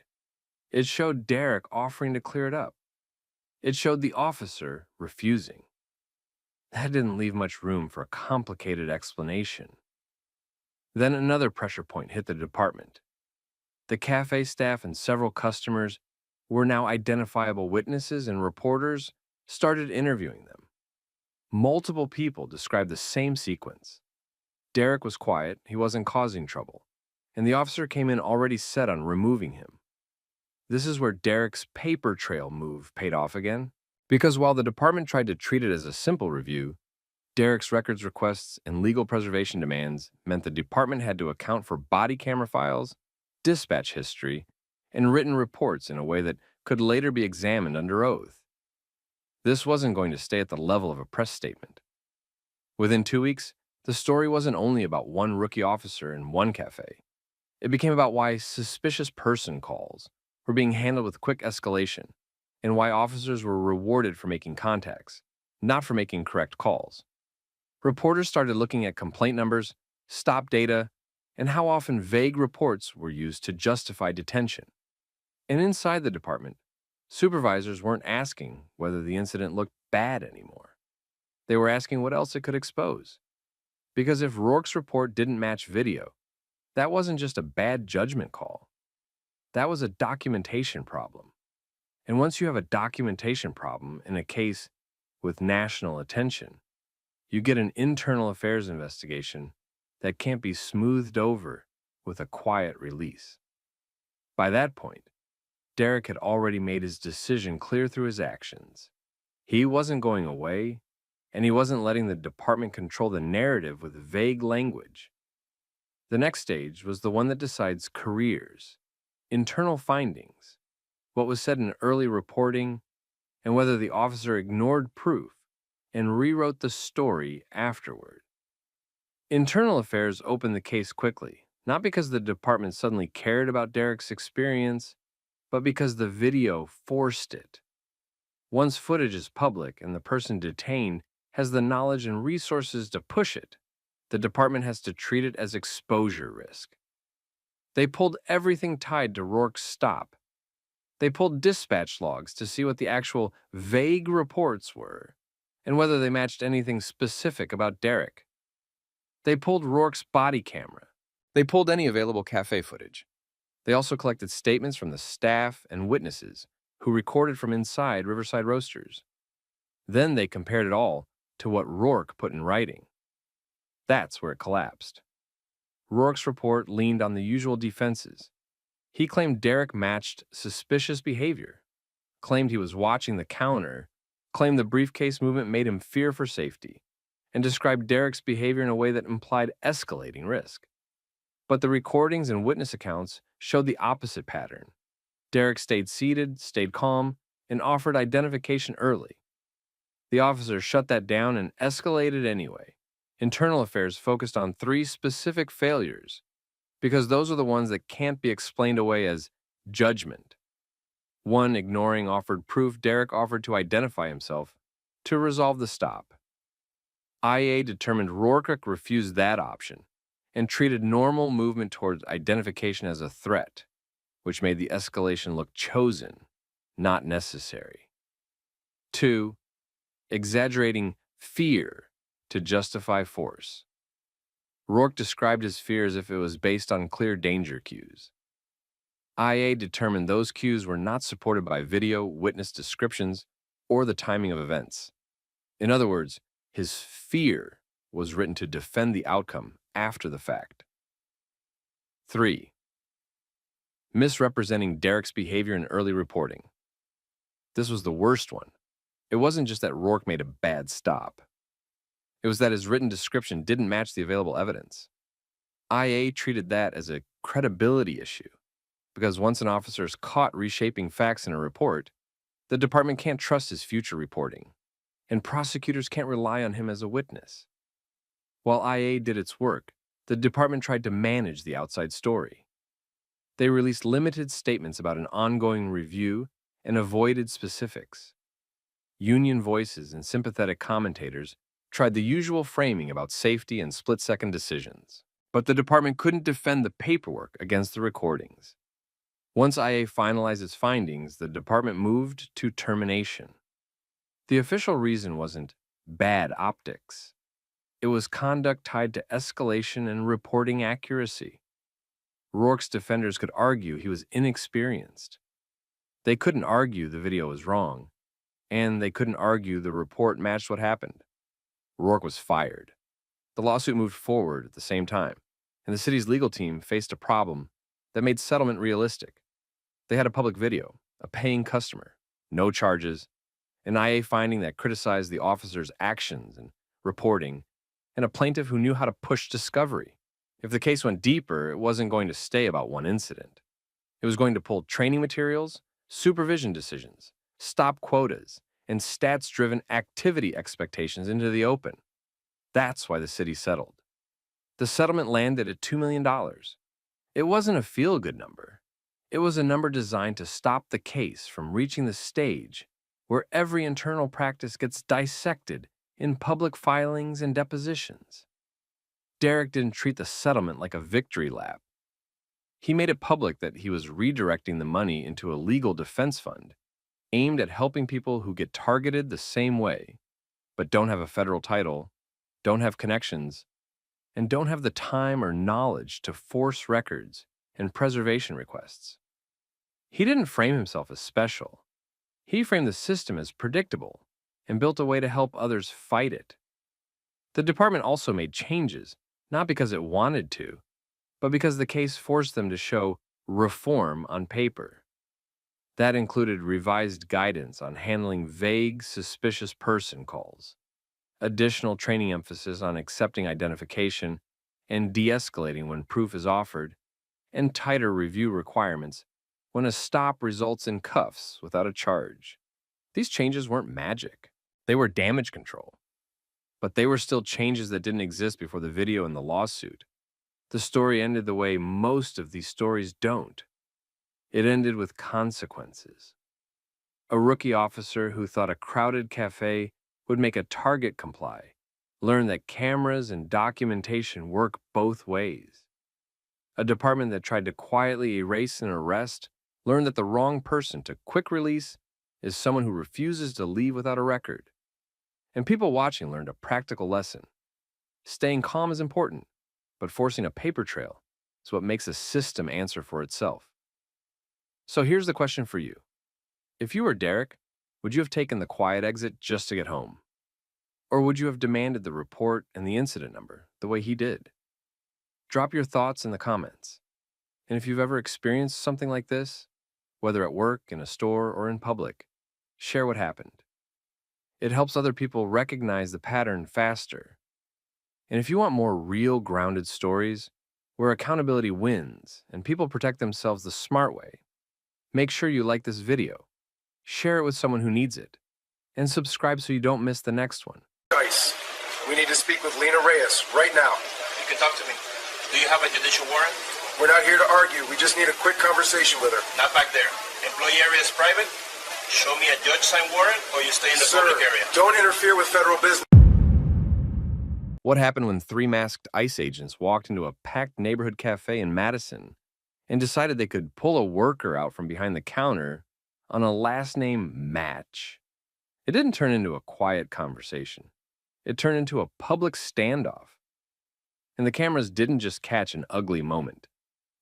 It showed Derek offering to clear it up. It showed the officer refusing. That didn't leave much room for a complicated explanation. Then another pressure point hit the department. The cafe staff and several customers were now identifiable witnesses, and reporters started interviewing them. Multiple people described the same sequence. Derek was quiet, he wasn't causing trouble, and the officer came in already set on removing him. This is where Derek's paper trail move paid off again, because while the department tried to treat it as a simple review, Derek's records requests and legal preservation demands meant the department had to account for body camera files, dispatch history, and written reports in a way that could later be examined under oath. This wasn't going to stay at the level of a press statement. Within 2 weeks, the story wasn't only about one rookie officer in one cafe. It became about why suspicious person calls were being handled with quick escalation, and why officers were rewarded for making contacts, not for making correct calls. Reporters started looking at complaint numbers, stop data, and how often vague reports were used to justify detention. And inside the department, supervisors weren't asking whether the incident looked bad anymore. They were asking what else it could expose. Because if Rourke's report didn't match video, that wasn't just a bad judgment call. That was a documentation problem. And once you have a documentation problem in a case with national attention, you get an internal affairs investigation that can't be smoothed over with a quiet release. By that point, Derek had already made his decision clear through his actions. He wasn't going away, and he wasn't letting the department control the narrative with vague language. The next stage was the one that decides careers, internal findings, what was said in early reporting, and whether the officer ignored proof and rewrote the story afterward. Internal affairs opened the case quickly, not because the department suddenly cared about Derek's experience, but because the video forced it. Once footage is public and the person detained has the knowledge and resources to push it, the department has to treat it as exposure risk. They pulled everything tied to Rourke's stop. They pulled dispatch logs to see what the actual vague reports were and whether they matched anything specific about Derek. They pulled Rourke's body camera. They pulled any available cafe footage. They also collected statements from the staff and witnesses who recorded from inside Riverside Roasters. Then they compared it all to what Rourke put in writing. That's where it collapsed. Rourke's report leaned on the usual defenses. He claimed Derek matched suspicious behavior, claimed he was watching the counter, claimed the briefcase movement made him fear for safety, and described Derek's behavior in a way that implied escalating risk. But the recordings and witness accounts showed the opposite pattern. Derek stayed seated, stayed calm, and offered identification early. The officer shut that down and escalated anyway. Internal affairs focused on 3 specific failures, because those are the ones that can't be explained away as judgment. One, ignoring offered proof, Derek offered to identify himself to resolve the stop. IA determined Rourke refused that option and treated normal movement towards identification as a threat, which made the escalation look chosen, not necessary. 2, exaggerating fear to justify force. Rourke described his fear as if it was based on clear danger cues. IA determined those cues were not supported by video, witness descriptions, or the timing of events. In other words, his fear was written to defend the outcome after the fact. 3, misrepresenting Derek's behavior in early reporting. This was the worst one. It wasn't just that Rourke made a bad stop. It was that his written description didn't match the available evidence. IA treated that as a credibility issue, because once an officer is caught reshaping facts in a report, the department can't trust his future reporting, and prosecutors can't rely on him as a witness. While IA did its work, the department tried to manage the outside story. They released limited statements about an ongoing review and avoided specifics. Union voices and sympathetic commentators tried the usual framing about safety and split-second decisions, but the department couldn't defend the paperwork against the recordings. Once IA finalized its findings, the department moved to termination. The official reason wasn't bad optics. It was conduct tied to escalation and reporting accuracy. Rourke's defenders could argue he was inexperienced. They couldn't argue the video was wrong, and they couldn't argue the report matched what happened. Rourke was fired. The lawsuit moved forward at the same time, and the city's legal team faced a problem that made settlement realistic. They had a public video, a paying customer, no charges, an IA finding that criticized the officer's actions and reporting, and a plaintiff who knew how to push discovery. If the case went deeper, it wasn't going to stay about one incident. It was going to pull training materials, supervision decisions, stop quotas, and stats-driven activity expectations into the open. That's why the city settled. The settlement landed at $2 million. It wasn't a feel-good number. It was a number designed to stop the case from reaching the stage where every internal practice gets dissected in public filings and depositions. Derek didn't treat the settlement like a victory lap. He made it public that he was redirecting the money into a legal defense fund aimed at helping people who get targeted the same way, but don't have a federal title, don't have connections, and don't have the time or knowledge to force records and preservation requests. He didn't frame himself as special. He framed the system as predictable and built a way to help others fight it. The department also made changes, not because it wanted to, but because the case forced them to show reform on paper. That included revised guidance on handling vague, suspicious person calls, additional training emphasis on accepting identification and de-escalating when proof is offered, and tighter review requirements when a stop results in cuffs without a charge. These changes weren't magic. They were damage control. But they were still changes that didn't exist before the video and the lawsuit. The story ended the way most of these stories don't. It ended with consequences. A rookie officer who thought a crowded cafe would make a target comply learned that cameras and documentation work both ways. A department that tried to quietly erase an arrest learned that the wrong person to quick release is someone who refuses to leave without a record. And people watching learned a practical lesson. Staying calm is important, but forcing a paper trail is what makes a system answer for itself. So here's the question for you. If you were Derek, would you have taken the quiet exit just to get home? Or would you have demanded the report and the incident number the way he did? Drop your thoughts in the comments. And if you've ever experienced something like this, whether at work, in a store, or in public, share what happened. It helps other people recognize the pattern faster. And if you want more real, grounded stories where accountability wins and people protect themselves the smart way, make sure you like this video, share it with someone who needs it, and subscribe so you don't miss the next one. Nice. We need to speak with Lena Reyes right now. You can talk to me. Do you have a judicial warrant? We're not here to argue. We just need a quick conversation with her. Not back there. Employee area is private. Show me a judge sign warrant or you stay in the Sir, public area. don't interfere with federal business. What happened when three masked ICE agents walked into a packed neighborhood cafe in Madison and decided they could pull a worker out from behind the counter on a last name match? It didn't turn into a quiet conversation. It turned into a public standoff. And the cameras didn't just catch an ugly moment.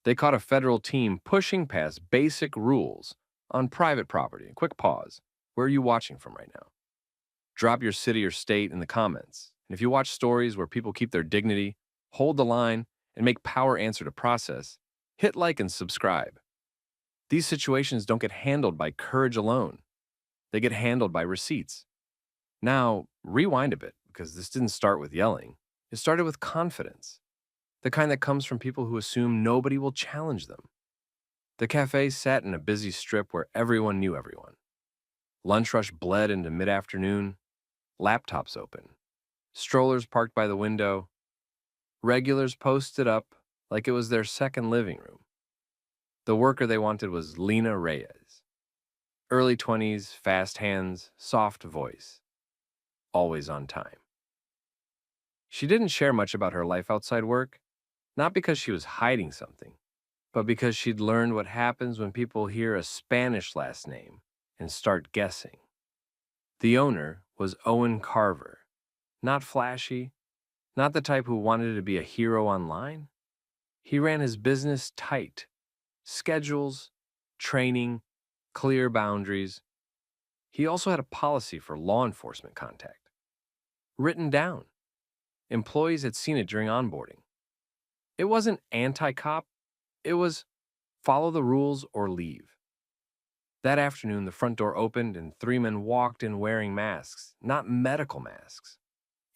They caught a federal team pushing past basic rules on private property. Quick pause. Where are you watching from right now? Drop your city or state in the comments. And if you watch stories where people keep their dignity, hold the line, and make power answer to process, hit like and subscribe. These situations don't get handled by courage alone. They get handled by receipts. Now, rewind a bit, because this didn't start with yelling. It started with confidence, the kind that comes from people who assume nobody will challenge them. The cafe sat in a busy strip where everyone knew everyone. Lunch rush bled into mid-afternoon, laptops open, strollers parked by the window, regulars posted up like it was their second living room. The worker they wanted was Lina Reyes. Early 20s, fast hands, soft voice, always on time. She didn't share much about her life outside work, not because she was hiding something, but because she'd learned what happens when people hear a Spanish last name and start guessing. The owner was Owen Carver, not flashy, not the type who wanted to be a hero online. He ran his business tight. Schedules, training, clear boundaries. He also had a policy for law enforcement contact. Written down. Employees had seen it during onboarding. It wasn't anti-cop. It was follow the rules or leave. That afternoon, the front door opened and three men walked in wearing masks, not medical masks.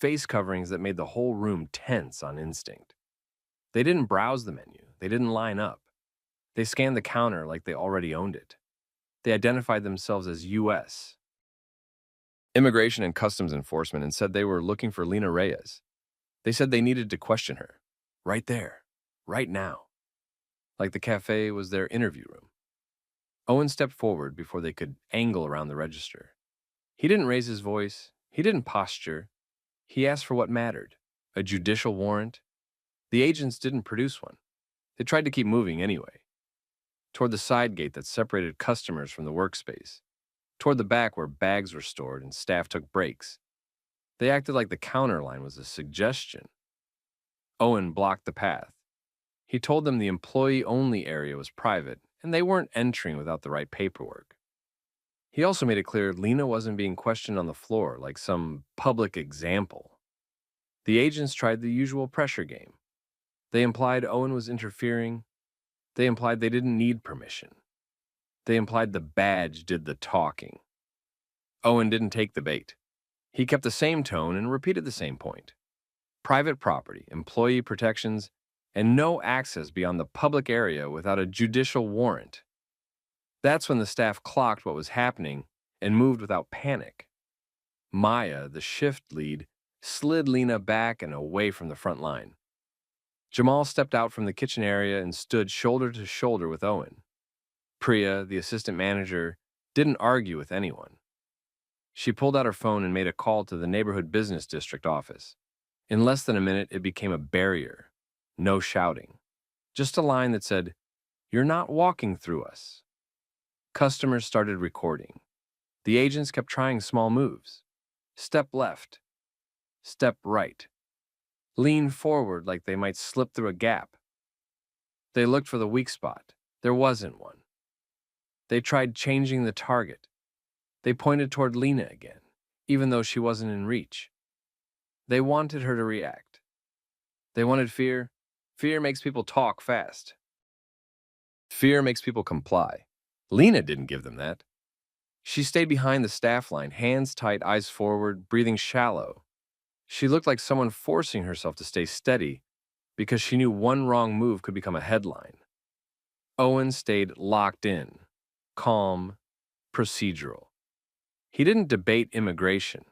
Face coverings that made the whole room tense on instinct. They didn't browse the menu. They didn't line up. They scanned the counter like they already owned it. They identified themselves as U.S. Immigration and Customs Enforcement and said they were looking for Lina Reyes. They said they needed to question her. Right there. Right now. Like the cafe was their interview room. Owen stepped forward before they could angle around the register. He didn't raise his voice. He didn't posture. He asked for what mattered. A judicial warrant. The agents didn't produce one. They tried to keep moving anyway. Toward the side gate that separated customers from the workspace. Toward the back where bags were stored and staff took breaks. They acted like the counter line was a suggestion. Owen blocked the path. He told them the employee-only area was private, and they weren't entering without the right paperwork. He also made it clear Lina wasn't being questioned on the floor like some public example. The agents tried the usual pressure game. They implied Owen was interfering. They implied they didn't need permission. They implied the badge did the talking. Owen didn't take the bait. He kept the same tone and repeated the same point. Private property, employee protections, and no access beyond the public area without a judicial warrant. That's when the staff clocked what was happening and moved without panic. Maya, the shift lead, slid Lina back and away from the front line. Jamal stepped out from the kitchen area and stood shoulder to shoulder with Owen. Priya, the assistant manager, didn't argue with anyone. She pulled out her phone and made a call to the neighborhood business district office. In less than a minute, it became a barrier. No shouting. Just a line that said, "You're not walking through us." Customers started recording. The agents kept trying small moves. Step left. Step right. Lean forward like they might slip through a gap. They looked for the weak spot. There wasn't one. They tried changing the target. They pointed toward Lina again, even though she wasn't in reach. They wanted her to react. They wanted fear. Fear makes people talk fast. Fear makes people comply. Lina didn't give them that. She stayed behind the staff line, hands tight, eyes forward, breathing shallow. She looked like someone forcing herself to stay steady because she knew one wrong move could become a headline. Owen stayed locked in, calm, procedural. He didn't debate immigration.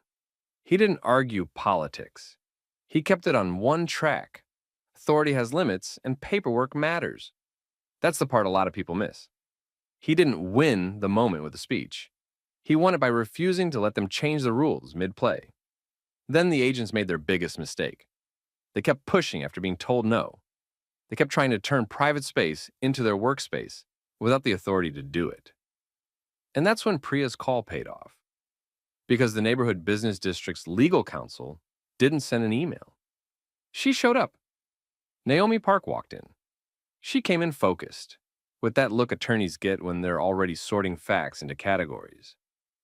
He didn't argue politics. He kept it on one track. Authority has limits, and paperwork matters. That's the part a lot of people miss. He didn't win the moment with the speech. He won it by refusing to let them change the rules mid-play. Then the agents made their biggest mistake. They kept pushing after being told no. They kept trying to turn private space into their workspace without the authority to do it. And that's when Priya's call paid off. Because the neighborhood business district's legal counsel didn't send an email. She showed up. Naomi Park walked in. She came in focused, with that look attorneys get when they're already sorting facts into categories.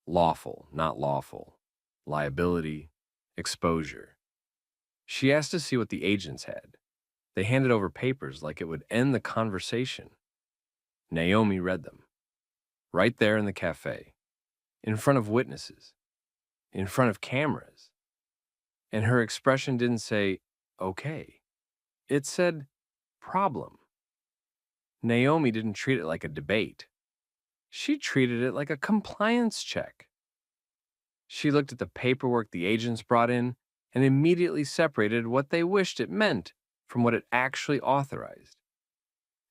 Lawful, not lawful. Liability, exposure. She asked to see what the agents had. They handed over papers like it would end the conversation. Naomi read them. Right there in the cafe. In front of witnesses. In front of cameras. And her expression didn't say, okay. It said, problem. Naomi didn't treat it like a debate. She treated it like a compliance check. She looked at the paperwork the agents brought in and immediately separated what they wished it meant from what it actually authorized.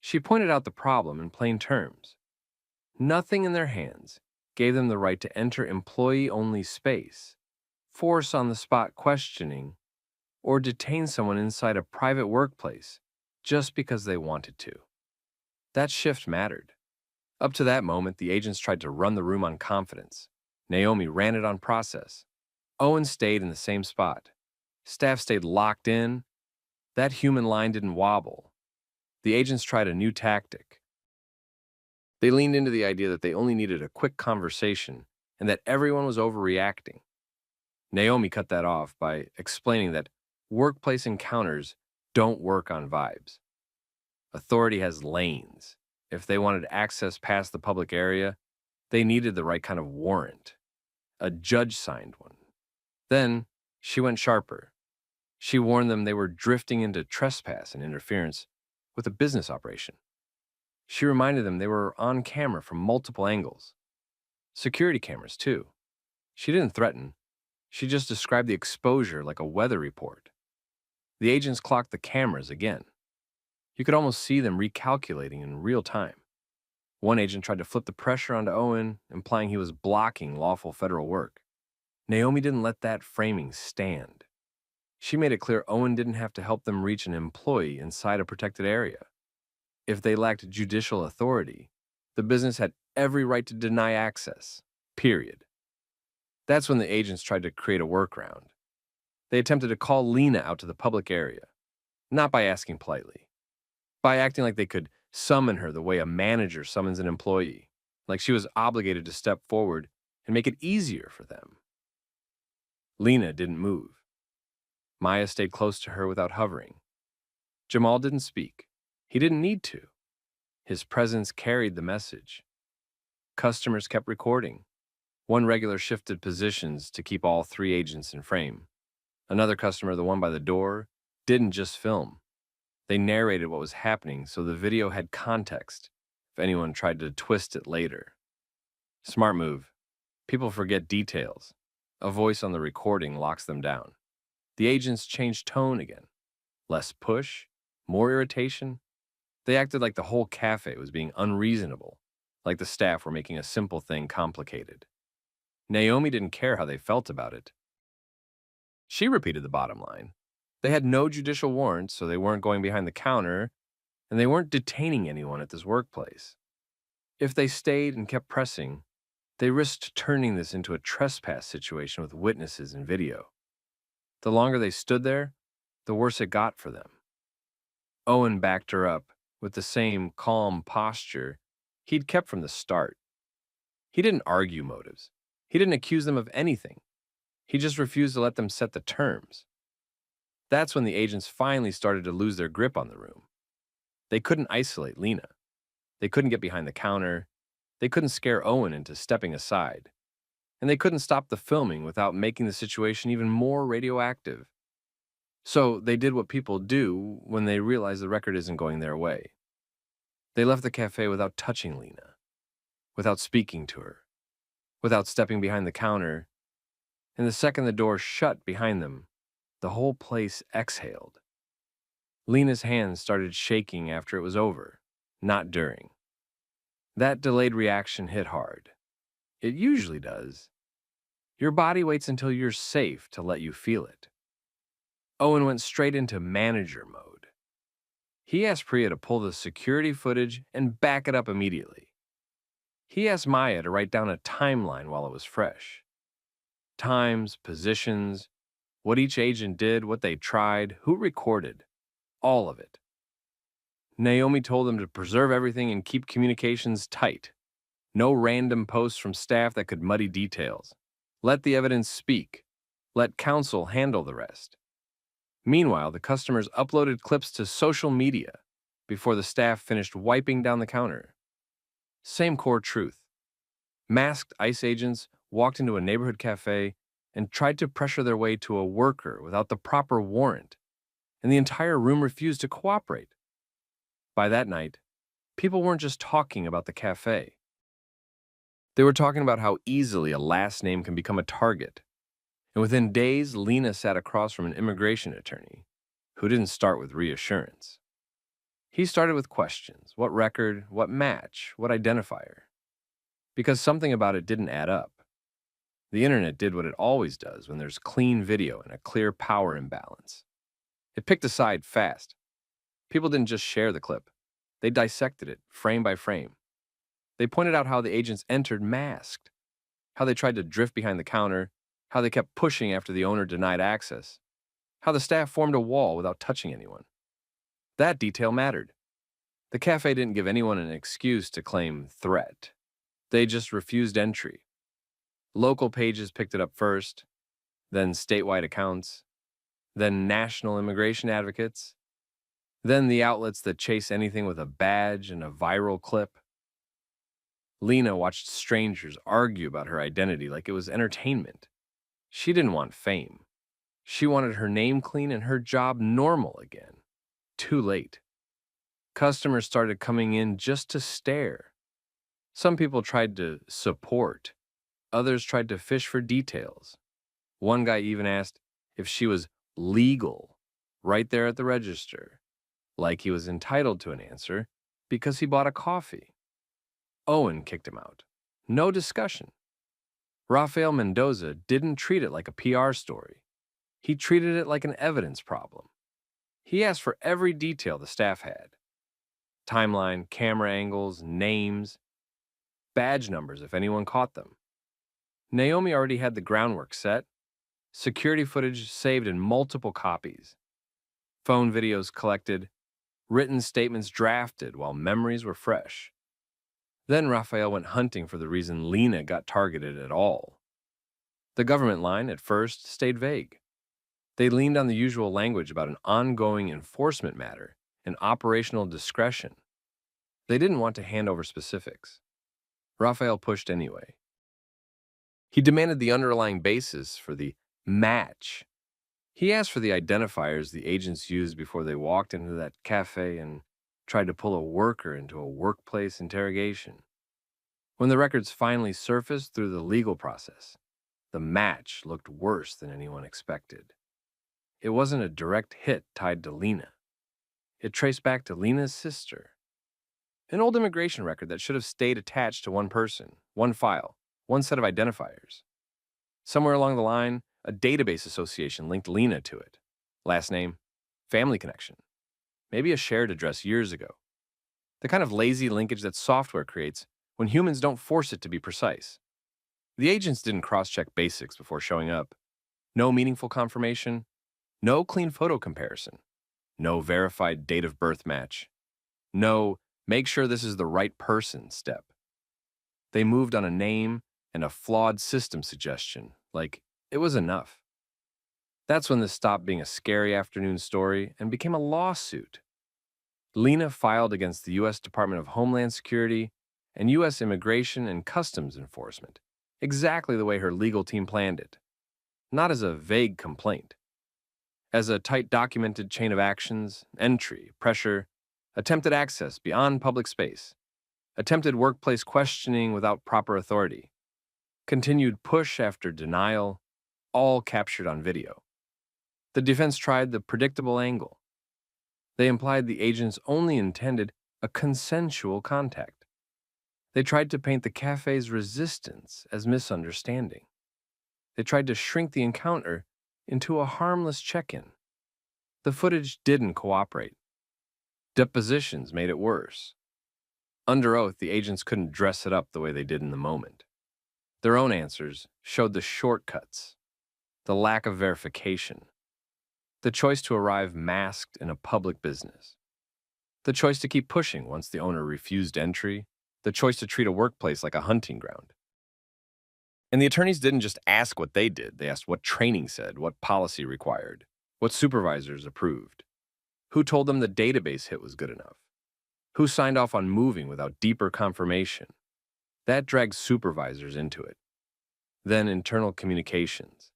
She pointed out the problem in plain terms. Nothing in their hands gave them the right to enter employee-only space, force on-the-spot questioning, or detain someone inside a private workplace just because they wanted to. That shift mattered. Up to that moment, the agents tried to run the room on confidence. Naomi ran it on process. Owen stayed in the same spot. Staff stayed locked in. That human line didn't wobble. The agents tried a new tactic. They leaned into the idea that they only needed a quick conversation and that everyone was overreacting. Naomi cut that off by explaining that workplace encounters don't work on vibes. Authority has lanes. If they wanted access past the public area, they needed the right kind of warrant. A judge-signed one. Then, she went sharper. She warned them they were drifting into trespass and interference with a business operation. She reminded them they were on camera from multiple angles. Security cameras, too. She didn't threaten. She just described the exposure like a weather report. The agents clocked the cameras again. You could almost see them recalculating in real time. One agent tried to flip the pressure onto Owen, implying he was blocking lawful federal work. Naomi didn't let that framing stand. She made it clear Owen didn't have to help them reach an employee inside a protected area. If they lacked judicial authority, the business had every right to deny access, period. That's when the agents tried to create a workaround. They attempted to call Lena out to the public area, not by asking politely, by acting like they could summon her the way a manager summons an employee, like she was obligated to step forward and make it easier for them. Lena didn't move. Maya stayed close to her without hovering. Jamal didn't speak. He didn't need to. His presence carried the message. Customers kept recording. One regular shifted positions to keep all three agents in frame. Another customer, the one by the door, didn't just film. They narrated what was happening so the video had context if anyone tried to twist it later. Smart move. People forget details. A voice on the recording locks them down. The agents changed tone again. Less push, more irritation. They acted like the whole cafe was being unreasonable, like the staff were making a simple thing complicated. Naomi didn't care how they felt about it. She repeated the bottom line. They had no judicial warrants, so they weren't going behind the counter, and they weren't detaining anyone at this workplace. If they stayed and kept pressing, they risked turning this into a trespass situation with witnesses and video. The longer they stood there, the worse it got for them. Owen backed her up with the same calm posture he'd kept from the start. He didn't argue motives. He didn't accuse them of anything. He just refused to let them set the terms. That's when the agents finally started to lose their grip on the room. They couldn't isolate Lena. They couldn't get behind the counter. They couldn't scare Owen into stepping aside. And they couldn't stop the filming without making the situation even more radioactive. So they did what people do when they realize the record isn't going their way. They left the cafe without touching Lena, without speaking to her, without stepping behind the counter. And the second the door shut behind them, the whole place exhaled. Lena's hands started shaking after it was over, not during. That delayed reaction hit hard. It usually does. Your body waits until you're safe to let you feel it. Owen went straight into manager mode. He asked Priya to pull the security footage and back it up immediately. He asked Maya to write down a timeline while it was fresh. Times, positions, what each agent did, what they tried, who recorded, all of it. Naomi told them to preserve everything and keep communications tight. No random posts from staff that could muddy details. Let the evidence speak. Let counsel handle the rest. Meanwhile, the customers uploaded clips to social media before the staff finished wiping down the counter. Same core truth. Masked ICE agents walked into a neighborhood cafe and tried to pressure their way to a worker without the proper warrant, and the entire room refused to cooperate. By that night, people weren't just talking about the cafe. They were talking about how easily a last name can become a target. And within days, Lena sat across from an immigration attorney who didn't start with reassurance. He started with questions. What record? What match? What identifier? Because something about it didn't add up. The internet did what it always does when there's clean video and a clear power imbalance. It picked a side fast. People didn't just share the clip. They dissected it, frame by frame. They pointed out how the agents entered masked, how they tried to drift behind the counter, how they kept pushing after the owner denied access, how the staff formed a wall without touching anyone. That detail mattered. The cafe didn't give anyone an excuse to claim threat. They just refused entry. Local pages picked it up first, then statewide accounts, then national immigration advocates, then the outlets that chase anything with a badge and a viral clip. Lena watched strangers argue about her identity like it was entertainment. She didn't want fame. She wanted her name clean and her job normal again. Too late. Customers started coming in just to stare. Some people tried to support. Others tried to fish for details. One guy even asked if she was legal right there at the register, like he was entitled to an answer because he bought a coffee. Owen kicked him out. No discussion. Rafael Mendoza didn't treat it like a PR story. He treated it like an evidence problem. He asked for every detail the staff had. Timeline, camera angles, names, badge numbers if anyone caught them. Naomi already had the groundwork set. Security footage saved in multiple copies. Phone videos collected. Written statements drafted while memories were fresh. Then Rafael went hunting for the reason Lena got targeted at all. The government line, at first, stayed vague. They leaned on the usual language about an ongoing enforcement matter and operational discretion. They didn't want to hand over specifics. Rafael pushed anyway. He demanded the underlying basis for the match. He asked for the identifiers the agents used before they walked into that cafe and tried to pull a worker into a workplace interrogation. When the records finally surfaced through the legal process, the match looked worse than anyone expected. It wasn't a direct hit tied to Lena. It traced back to Lena's sister. An old immigration record that should have stayed attached to one person, one file, one set of identifiers. Somewhere along the line, a database association linked Lena to it. Last name, family connection. Maybe a shared address years ago. The kind of lazy linkage that software creates when humans don't force it to be precise. The agents didn't cross-check basics before showing up. No meaningful confirmation. No clean photo comparison. No verified date of birth match. No make sure this is the right person step. They moved on a name and a flawed system suggestion, like it was enough. That's when this stopped being a scary afternoon story and became a lawsuit. Lena filed against the U.S. Department of Homeland Security and U.S. Immigration and Customs Enforcement, exactly the way her legal team planned it. Not as a vague complaint. As a tight documented chain of actions, entry, pressure, attempted access beyond public space, attempted workplace questioning without proper authority, continued push after denial, all captured on video. The defense tried the predictable angle. They implied the agents only intended a consensual contact. They tried to paint the cafe's resistance as misunderstanding. They tried to shrink the encounter into a harmless check-in. The footage didn't cooperate. Depositions made it worse. Under oath, the agents couldn't dress it up the way they did in the moment. Their own answers showed the shortcuts, the lack of verification, the choice to arrive masked in a public business, the choice to keep pushing once the owner refused entry, the choice to treat a workplace like a hunting ground. And the attorneys didn't just ask what they did, they asked what training said, what policy required, what supervisors approved, who told them the database hit was good enough, who signed off on moving without deeper confirmation. That dragged supervisors into it. Then internal communications.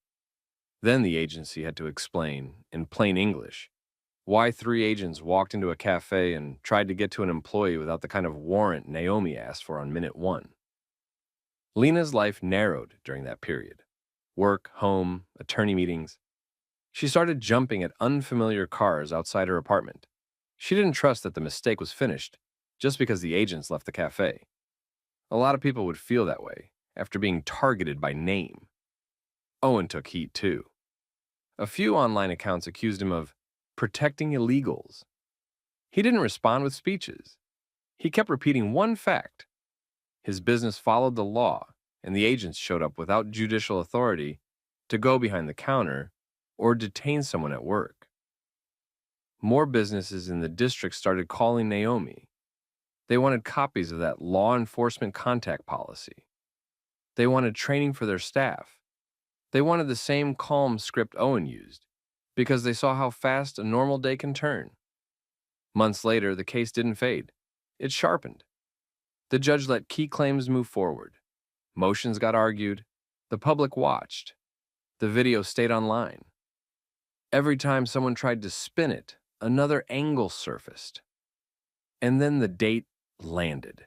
Then the agency had to explain, in plain English, why 3 agents walked into a cafe and tried to get to an employee without the kind of warrant Naomi asked for on minute 1. Lena's life narrowed during that period. Work, home, attorney meetings. She started jumping at unfamiliar cars outside her apartment. She didn't trust that the mistake was finished just because the agents left the cafe. A lot of people would feel that way after being targeted by name. Owen took heat too. A few online accounts accused him of protecting illegals. He didn't respond with speeches. He kept repeating one fact. His business followed the law, and the agents showed up without judicial authority to go behind the counter or detain someone at work. More businesses in the district started calling Naomi. They wanted copies of that law enforcement contact policy. They wanted training for their staff. They wanted the same calm script Owen used, because they saw how fast a normal day can turn. Months later, the case didn't fade. It sharpened. The judge let key claims move forward. Motions got argued. The public watched. The video stayed online. Every time someone tried to spin it, another angle surfaced. And then the date landed.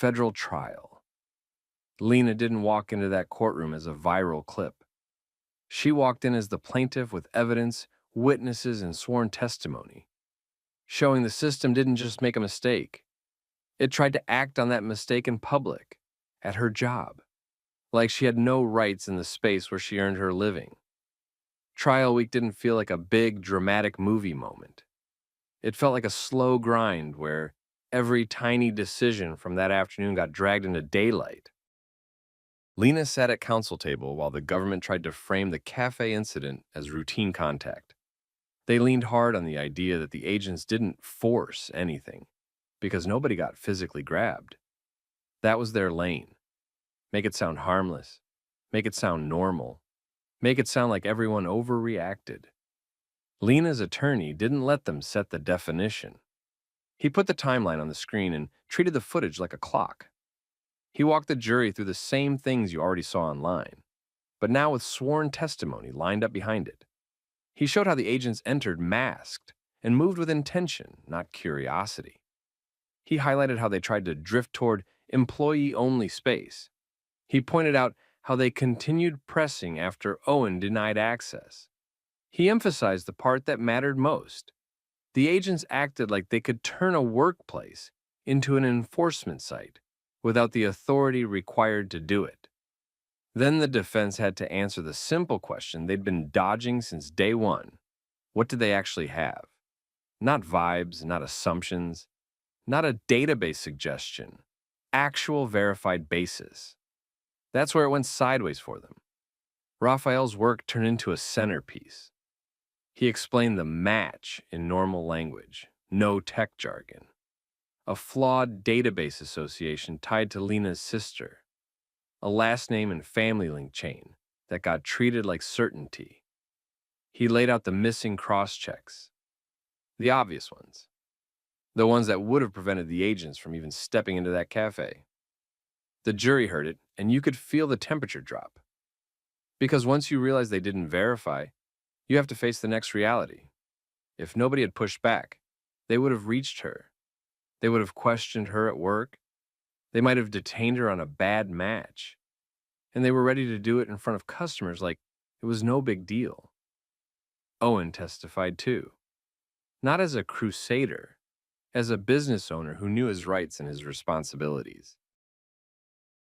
Federal trial. Lena didn't walk into that courtroom as a viral clip. She walked in as the plaintiff with evidence, witnesses, and sworn testimony, showing the system didn't just make a mistake. It tried to act on that mistake in public, at her job, like she had no rights in the space where she earned her living. Trial week didn't feel like a big, dramatic movie moment. It felt like a slow grind where every tiny decision from that afternoon got dragged into daylight. Lena sat at counsel table while the government tried to frame the cafe incident as routine contact. They leaned hard on the idea that the agents didn't force anything, because nobody got physically grabbed. That was their lane. Make it sound harmless. Make it sound normal. Make it sound like everyone overreacted. Lena's attorney didn't let them set the definition. He put the timeline on the screen and treated the footage like a clock. He walked the jury through the same things you already saw online, but now with sworn testimony lined up behind it. He showed how the agents entered masked and moved with intention, not curiosity. He highlighted how they tried to drift toward employee-only space. He pointed out how they continued pressing after Owen denied access. He emphasized the part that mattered most. The agents acted like they could turn a workplace into an enforcement site without the authority required to do it. Then the defense had to answer the simple question they'd been dodging since day one. What did they actually have? Not vibes, not assumptions, not a database suggestion, actual verified basis. That's where it went sideways for them. Raphael's work turned into a centerpiece. He explained the match in normal language, no tech jargon. A flawed database association tied to Lena's sister. A last name and family link chain that got treated like certainty. He laid out the missing cross-checks. The obvious ones. The ones that would have prevented the agents from even stepping into that cafe. The jury heard it, and you could feel the temperature drop. Because once you realize they didn't verify, you have to face the next reality. If nobody had pushed back, they would have reached her. They would have questioned her at work. They might have detained her on a bad match. And they were ready to do it in front of customers like it was no big deal. Owen testified too. Not as a crusader, as a business owner who knew his rights and his responsibilities.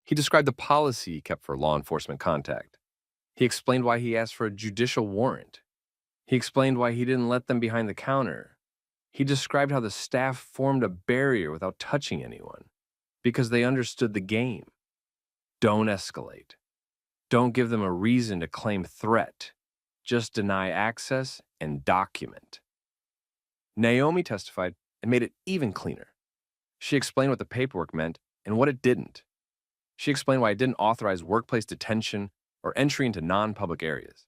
He described the policy he kept for law enforcement contact. He explained why he asked for a judicial warrant. He explained why he didn't let them behind the counter. He described how the staff formed a barrier without touching anyone because they understood the game. Don't escalate. Don't give them a reason to claim threat. Just deny access and document. Naomi testified and made it even cleaner. She explained what the paperwork meant and what it didn't. She explained why it didn't authorize workplace detention or entry into non-public areas.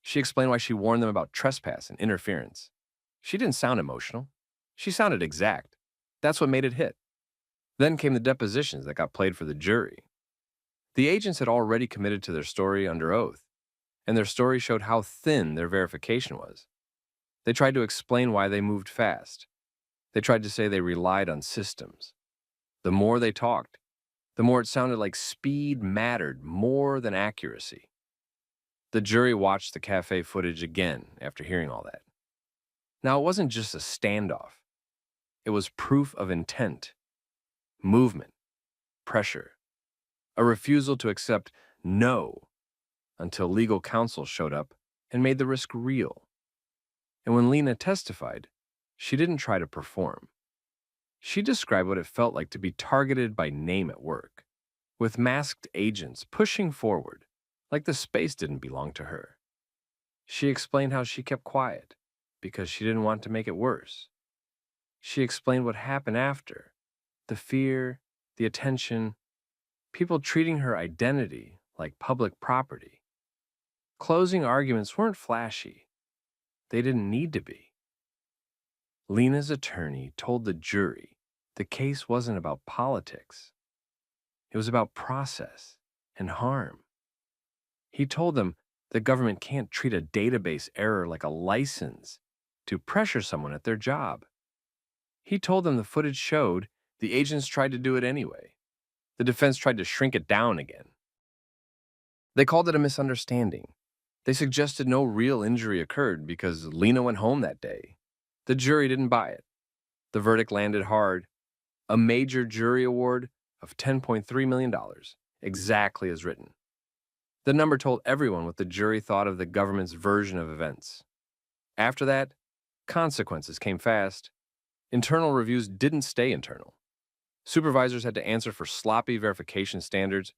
She explained why she warned them about trespass and interference. She didn't sound emotional. She sounded exact. That's what made it hit. Then came the depositions that got played for the jury. The agents had already committed to their story under oath, and their story showed how thin their verification was. They tried to explain why they moved fast. They tried to say they relied on systems. The more they talked, the more it sounded like speed mattered more than accuracy. The jury watched the cafe footage again after hearing all that. Now, it wasn't just a standoff. It was proof of intent, movement, pressure, a refusal to accept no until legal counsel showed up and made the risk real. And when Lena testified, she didn't try to perform. She described what it felt like to be targeted by name at work, with masked agents pushing forward like the space didn't belong to her. She explained how she kept quiet because she didn't want to make it worse. She explained what happened after, the fear, the attention, people treating her identity like public property. Closing arguments weren't flashy. They didn't need to be. Lena's attorney told the jury the case wasn't about politics. It was about process and harm. He told them the government can't treat a database error like a license to pressure someone at their job. He told them the footage showed the agents tried to do it anyway. The defense tried to shrink it down again. They called it a misunderstanding. They suggested no real injury occurred because Lena went home that day. The jury didn't buy it. The verdict landed hard. A major jury award of $10.3 million, exactly as written. The number told everyone what the jury thought of the government's version of events. After that, consequences came fast. Internal reviews didn't stay internal. Supervisors had to answer for sloppy verification standards.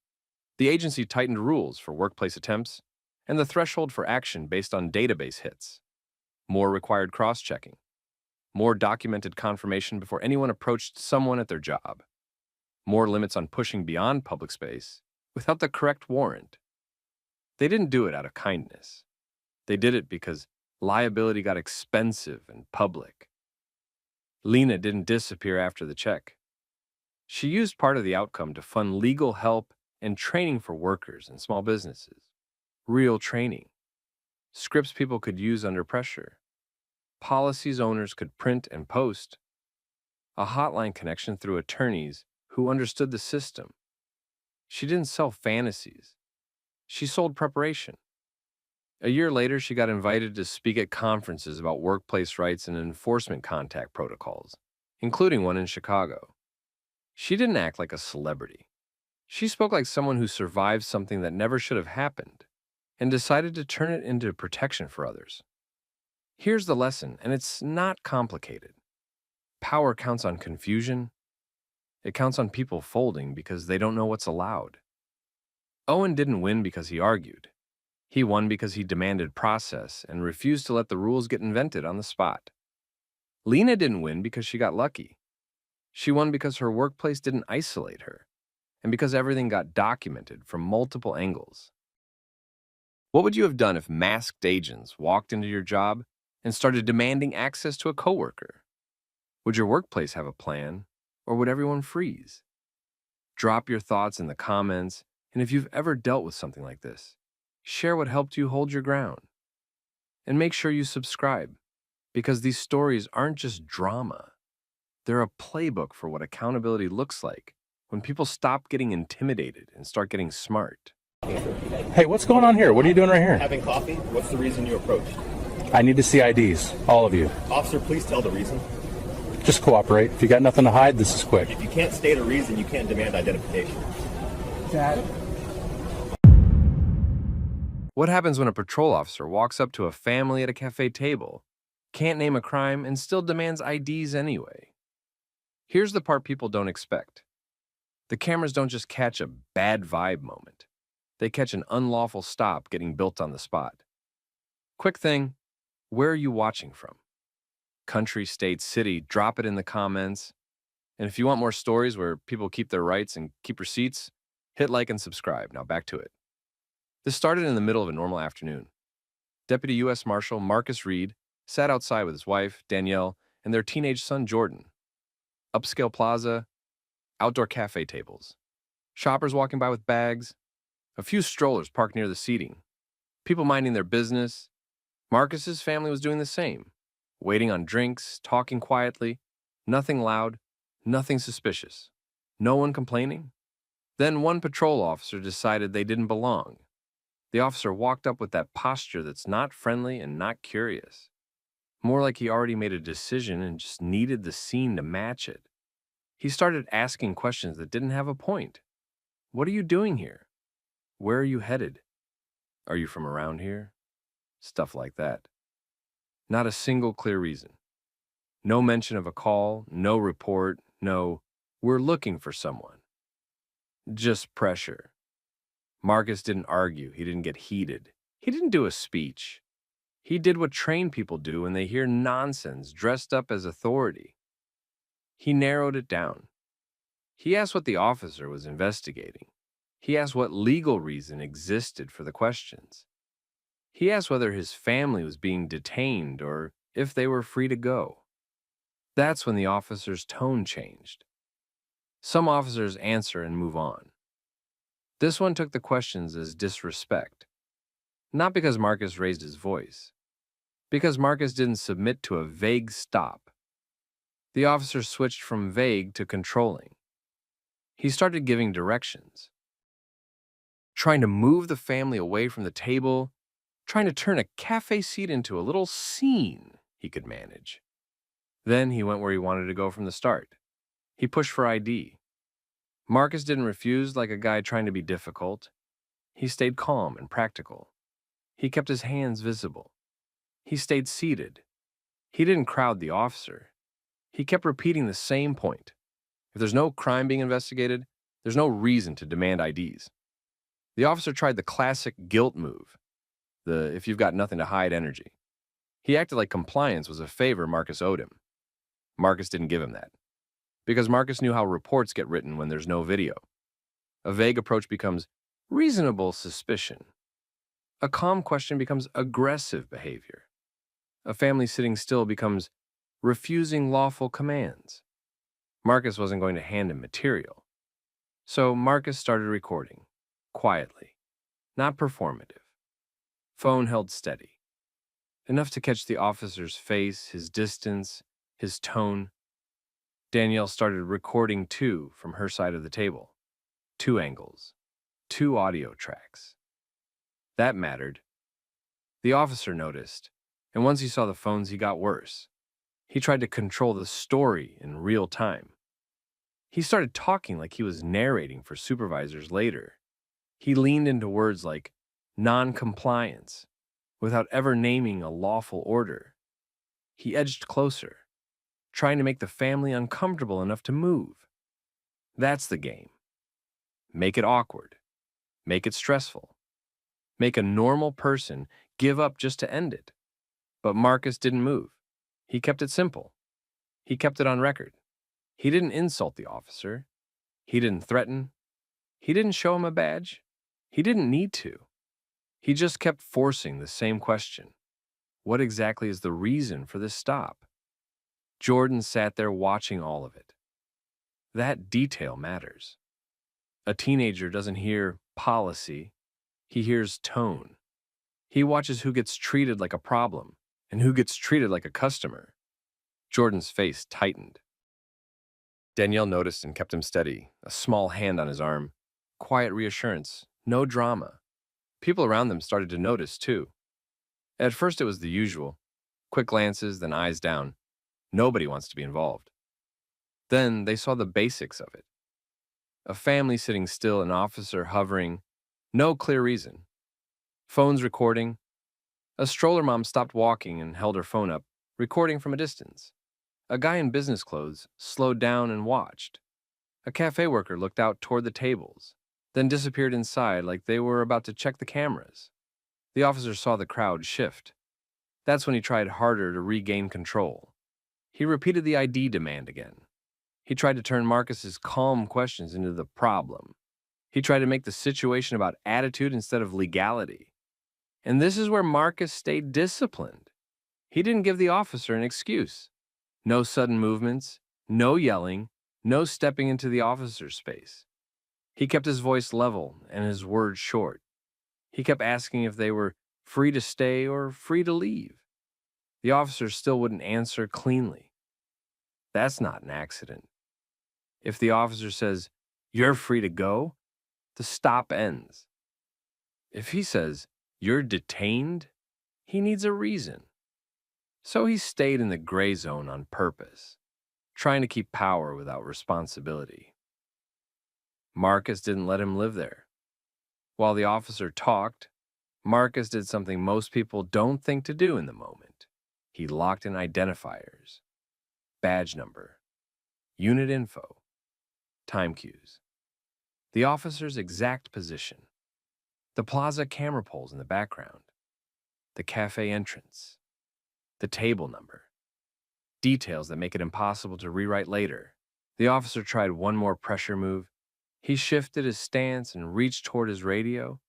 The agency tightened rules for workplace attempts and the threshold for action based on database hits. More required cross-checking. More documented confirmation before anyone approached someone at their job. More limits on pushing beyond public space without the correct warrant. They didn't do it out of kindness. They did it because liability got expensive and public. Lena didn't disappear after the check. She used part of the outcome to fund legal help and training for workers and small businesses. Real training. Scripts people could use under pressure. Policies owners could print and post. A hotline connection through attorneys who understood the system. She didn't sell fantasies. She sold preparation. A year later, she got invited to speak at conferences about workplace rights and enforcement contact protocols, including one in Chicago. She didn't act like a celebrity. She spoke like someone who survived something that never should have happened and decided to turn it into protection for others. Here's the lesson, and it's not complicated. Power counts on confusion. It counts on people folding because they don't know what's allowed. Owen didn't win because he argued. He won because he demanded process and refused to let the rules get invented on the spot. Lena didn't win because she got lucky. She won because her workplace didn't isolate her, and because everything got documented from multiple angles. What would you have done if masked agents walked into your job and started demanding access to a coworker? Would your workplace have a plan, or would everyone freeze? Drop your thoughts in the comments, and if you've ever dealt with something like this, share what helped you hold your ground. And make sure you subscribe, because these stories aren't just drama. They're a playbook for what accountability looks like when people stop getting intimidated and start getting smart. Hey, what's going on here? What are you doing right here? Having coffee? What's the reason you approached? I need to see IDs, all of you. Officer, please tell the reason. Just cooperate. If you got nothing to hide, this is quick. If you can't state a reason, you can't demand identification. Dad. What happens when a patrol officer walks up to a family at a cafe table, can't name a crime, and still demands IDs anyway? Here's the part people don't expect. The cameras don't just catch a bad vibe moment. They catch an unlawful stop getting built on the spot. Quick thing, where are you watching from? Country, state, city, drop it in the comments. And if you want more stories where people keep their rights and keep receipts, hit like and subscribe. Now back to it. This started in the middle of a normal afternoon. Deputy U.S. Marshal Marcus Reed sat outside with his wife, Danielle, and their teenage son, Jordan. Upscale plaza, outdoor cafe tables, shoppers walking by with bags, a few strollers parked near the seating, people minding their business. Marcus's family was doing the same, waiting on drinks, talking quietly, nothing loud, nothing suspicious, no one complaining. Then one patrol officer decided they didn't belong. The officer walked up with that posture that's not friendly and not curious. More like he already made a decision and just needed the scene to match it. He started asking questions that didn't have a point. What are you doing here? Where are you headed? Are you from around here? Stuff like that. Not a single clear reason. No mention of a call, no report, no, we're looking for someone. Just pressure. Marcus didn't argue. He didn't get heated. He didn't do a speech. He did what trained people do when they hear nonsense dressed up as authority. He narrowed it down. He asked what the officer was investigating. He asked what legal reason existed for the questions. He asked whether his family was being detained or if they were free to go. That's when the officer's tone changed. Some officers answer and move on. This one took the questions as disrespect. Not because Marcus raised his voice, because Marcus didn't submit to a vague stop. The officer switched from vague to controlling. He started giving directions, trying to move the family away from the table, trying to turn a cafe seat into a little scene he could manage. Then he went where he wanted to go from the start. He pushed for ID. Marcus didn't refuse like a guy trying to be difficult. He stayed calm and practical. He kept his hands visible. He stayed seated. He didn't crowd the officer. He kept repeating the same point. If there's no crime being investigated, there's no reason to demand IDs. The officer tried the classic guilt move, the if you've got nothing to hide energy. He acted like compliance was a favor Marcus owed him. Marcus didn't give him that, because Marcus knew how reports get written when there's no video. A vague approach becomes reasonable suspicion. A calm question becomes aggressive behavior. A family sitting still becomes refusing lawful commands. Marcus wasn't going to hand him material. So Marcus started recording, quietly, not performative. Phone held steady. Enough to catch the officer's face, his distance, his tone. Danielle started recording too from her side of the table. 2 angles, 2 audio tracks. That mattered. The officer noticed, and once he saw the phones, he got worse. He tried to control the story in real time. He started talking like he was narrating for supervisors later. He leaned into words like non-compliance without ever naming a lawful order. He edged closer, trying to make the family uncomfortable enough to move. That's the game. Make it awkward. Make it stressful. Make a normal person give up just to end it. But Marcus didn't move. He kept it simple. He kept it on record. He didn't insult the officer. He didn't threaten. He didn't show him a badge. He didn't need to. He just kept forcing the same question. What exactly is the reason for this stop? Jordan sat there watching all of it. That detail matters. A teenager doesn't hear policy. He hears tone. He watches who gets treated like a problem and who gets treated like a customer. Jordan's face tightened. Danielle noticed and kept him steady, a small hand on his arm. Quiet reassurance, no drama. People around them started to notice, too. At first it was the usual. Quick glances, then eyes down. Nobody wants to be involved. Then they saw the basics of it. A family sitting still, an officer hovering, no clear reason. Phones recording. A stroller mom stopped walking and held her phone up, recording from a distance. A guy in business clothes slowed down and watched. A cafe worker looked out toward the tables, then disappeared inside like they were about to check the cameras. The officer saw the crowd shift. That's when he tried harder to regain control. He repeated the ID demand again. He tried to turn Marcus's calm questions into the problem. He tried to make the situation about attitude instead of legality. And this is where Marcus stayed disciplined. He didn't give the officer an excuse. No sudden movements, no yelling, no stepping into the officer's space. He kept his voice level and his words short. He kept asking if they were free to stay or free to leave. The officer still wouldn't answer cleanly. That's not an accident. If the officer says, "You're free to go," the stop ends. If he says, "You're detained," he needs a reason. So he stayed in the gray zone on purpose, trying to keep power without responsibility. Marcus didn't let him live there. While the officer talked, Marcus did something most people don't think to do in the moment. He locked in identifiers, badge number, unit info, time cues, the officer's exact position, the plaza camera poles in the background, the cafe entrance, the table number, details that make it impossible to rewrite later. The officer tried one more pressure move. He shifted his stance and reached toward his radio,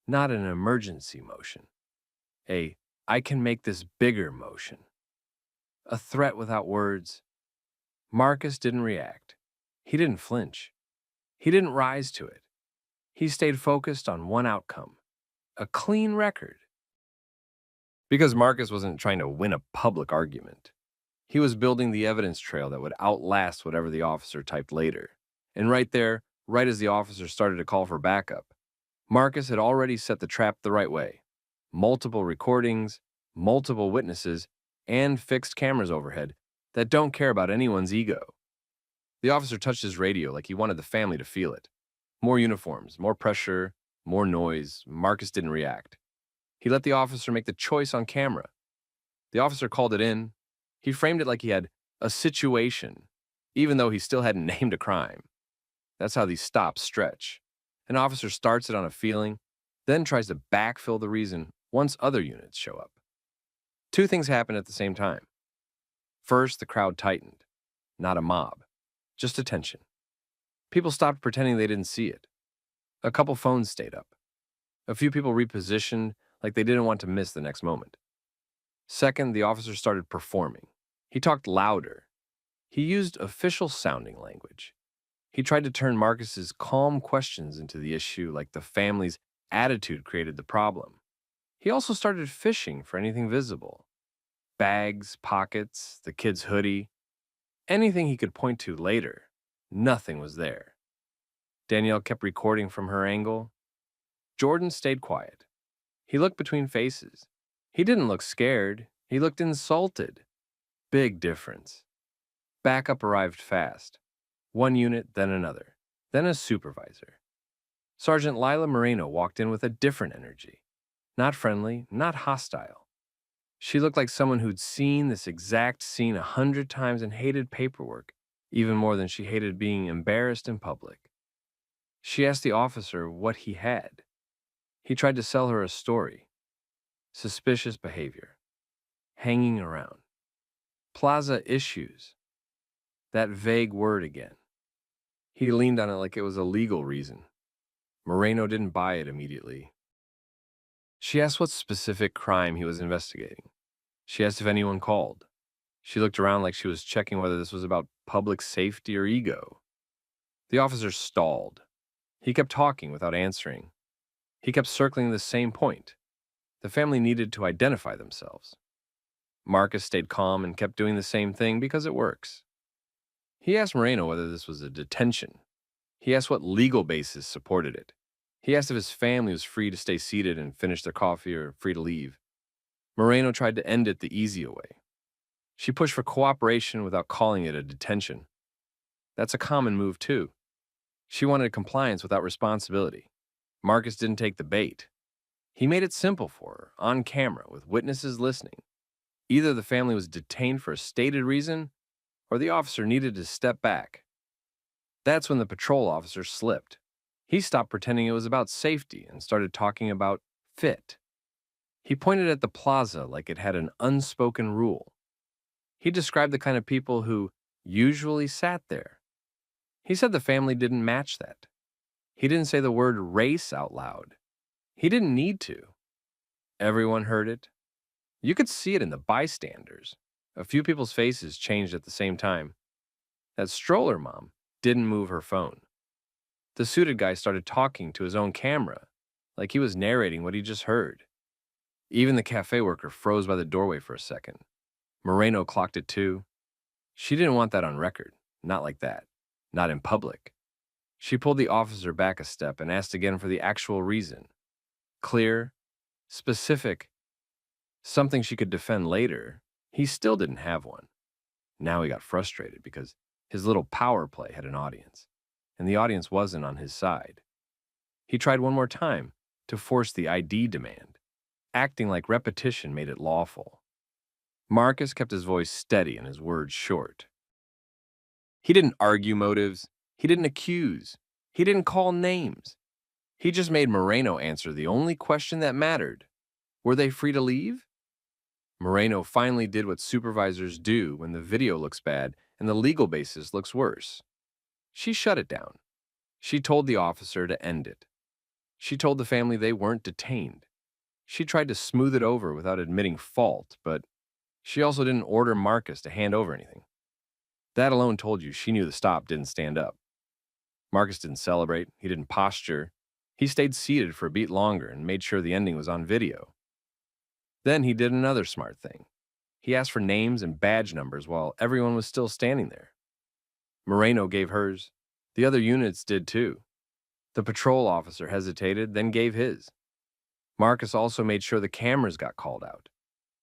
not an emergency motion, a "I can make this bigger" motion, a threat without words. Marcus didn't react. He didn't flinch. He didn't rise to it. He stayed focused on one outcome, a clean record. Because Marcus wasn't trying to win a public argument. He was building the evidence trail that would outlast whatever the officer typed later. And right there, right as the officer started to call for backup, Marcus had already set the trap the right way. Multiple recordings, multiple witnesses, and fixed cameras overhead that don't care about anyone's ego. The officer touched his radio like he wanted the family to feel it. More uniforms, more pressure, more noise. Marcus didn't react. He let the officer make the choice on camera. The officer called it in. He framed it like he had a situation, even though he still hadn't named a crime. That's how these stops stretch. An officer starts it on a feeling, then tries to backfill the reason once other units show up. Two things happen at the same time. First, the crowd tightened. Not a mob, just attention. People stopped pretending they didn't see it. A couple phones stayed up. A few people repositioned like they didn't want to miss the next moment. Second, the officer started performing. He talked louder. He used official-sounding language. He tried to turn Marcus's calm questions into the issue like the family's attitude created the problem. He also started fishing for anything visible. Bags, pockets, the kid's hoodie. Anything he could point to later. Nothing was there. Danielle kept recording from her angle. Jordan stayed quiet. He looked between faces. He didn't look scared. He looked insulted. Big difference. Backup arrived fast. One unit, then another. Then a supervisor. Sergeant Lila Moreno walked in with a different energy. Not friendly, not hostile. She looked like someone who'd seen this exact scene 100 times and hated paperwork, even more than she hated being embarrassed in public. She asked the officer what he had. He tried to sell her a story. Suspicious behavior. Hanging around. Plaza issues. That vague word again. He leaned on it like it was a legal reason. Moreno didn't buy it immediately. She asked what specific crime he was investigating. She asked if anyone called. She looked around like she was checking whether this was about public safety or ego. The officer stalled. He kept talking without answering. He kept circling the same point. The family needed to identify themselves. Marcus stayed calm and kept doing the same thing because it works. He asked Moreno whether this was a detention. He asked what legal basis supported it. He asked if his family was free to stay seated and finish their coffee or free to leave. Moreno tried to end it the easy way. She pushed for cooperation without calling it a detention. That's a common move, too. She wanted compliance without responsibility. Marcus didn't take the bait. He made it simple for her, on camera, with witnesses listening. Either the family was detained for a stated reason, or the officer needed to step back. That's when the patrol officer slipped. He stopped pretending it was about safety and started talking about fit. He pointed at the plaza like it had an unspoken rule. He described the kind of people who usually sat there. He said the family didn't match that. He didn't say the word race out loud. He didn't need to. Everyone heard it. You could see it in the bystanders. A few people's faces changed at the same time. That stroller mom didn't move her phone. The suited guy started talking to his own camera, like he was narrating what he just heard. Even the cafe worker froze by the doorway for a second. Moreno clocked it too. She didn't want that on record. Not like that. Not in public. She pulled the officer back a step and asked again for the actual reason. Clear, specific, something she could defend later. He still didn't have one. Now he got frustrated because his little power play had an audience, and the audience wasn't on his side. He tried one more time to force the ID demand, acting like repetition made it lawful. Marcus kept his voice steady and his words short. He didn't argue motives. He didn't accuse. He didn't call names. He just made Moreno answer the only question that mattered. Were they free to leave? Moreno finally did what supervisors do when the video looks bad and the legal basis looks worse. She shut it down. She told the officer to end it. She told the family they weren't detained. She tried to smooth it over without admitting fault, but she also didn't order Marcus to hand over anything. That alone told you she knew the stop didn't stand up. Marcus didn't celebrate. He didn't posture. He stayed seated for a beat longer and made sure the ending was on video. Then he did another smart thing. He asked for names and badge numbers while everyone was still standing there. Moreno gave hers. The other units did too. The patrol officer hesitated, then gave his. Marcus also made sure the cameras got called out.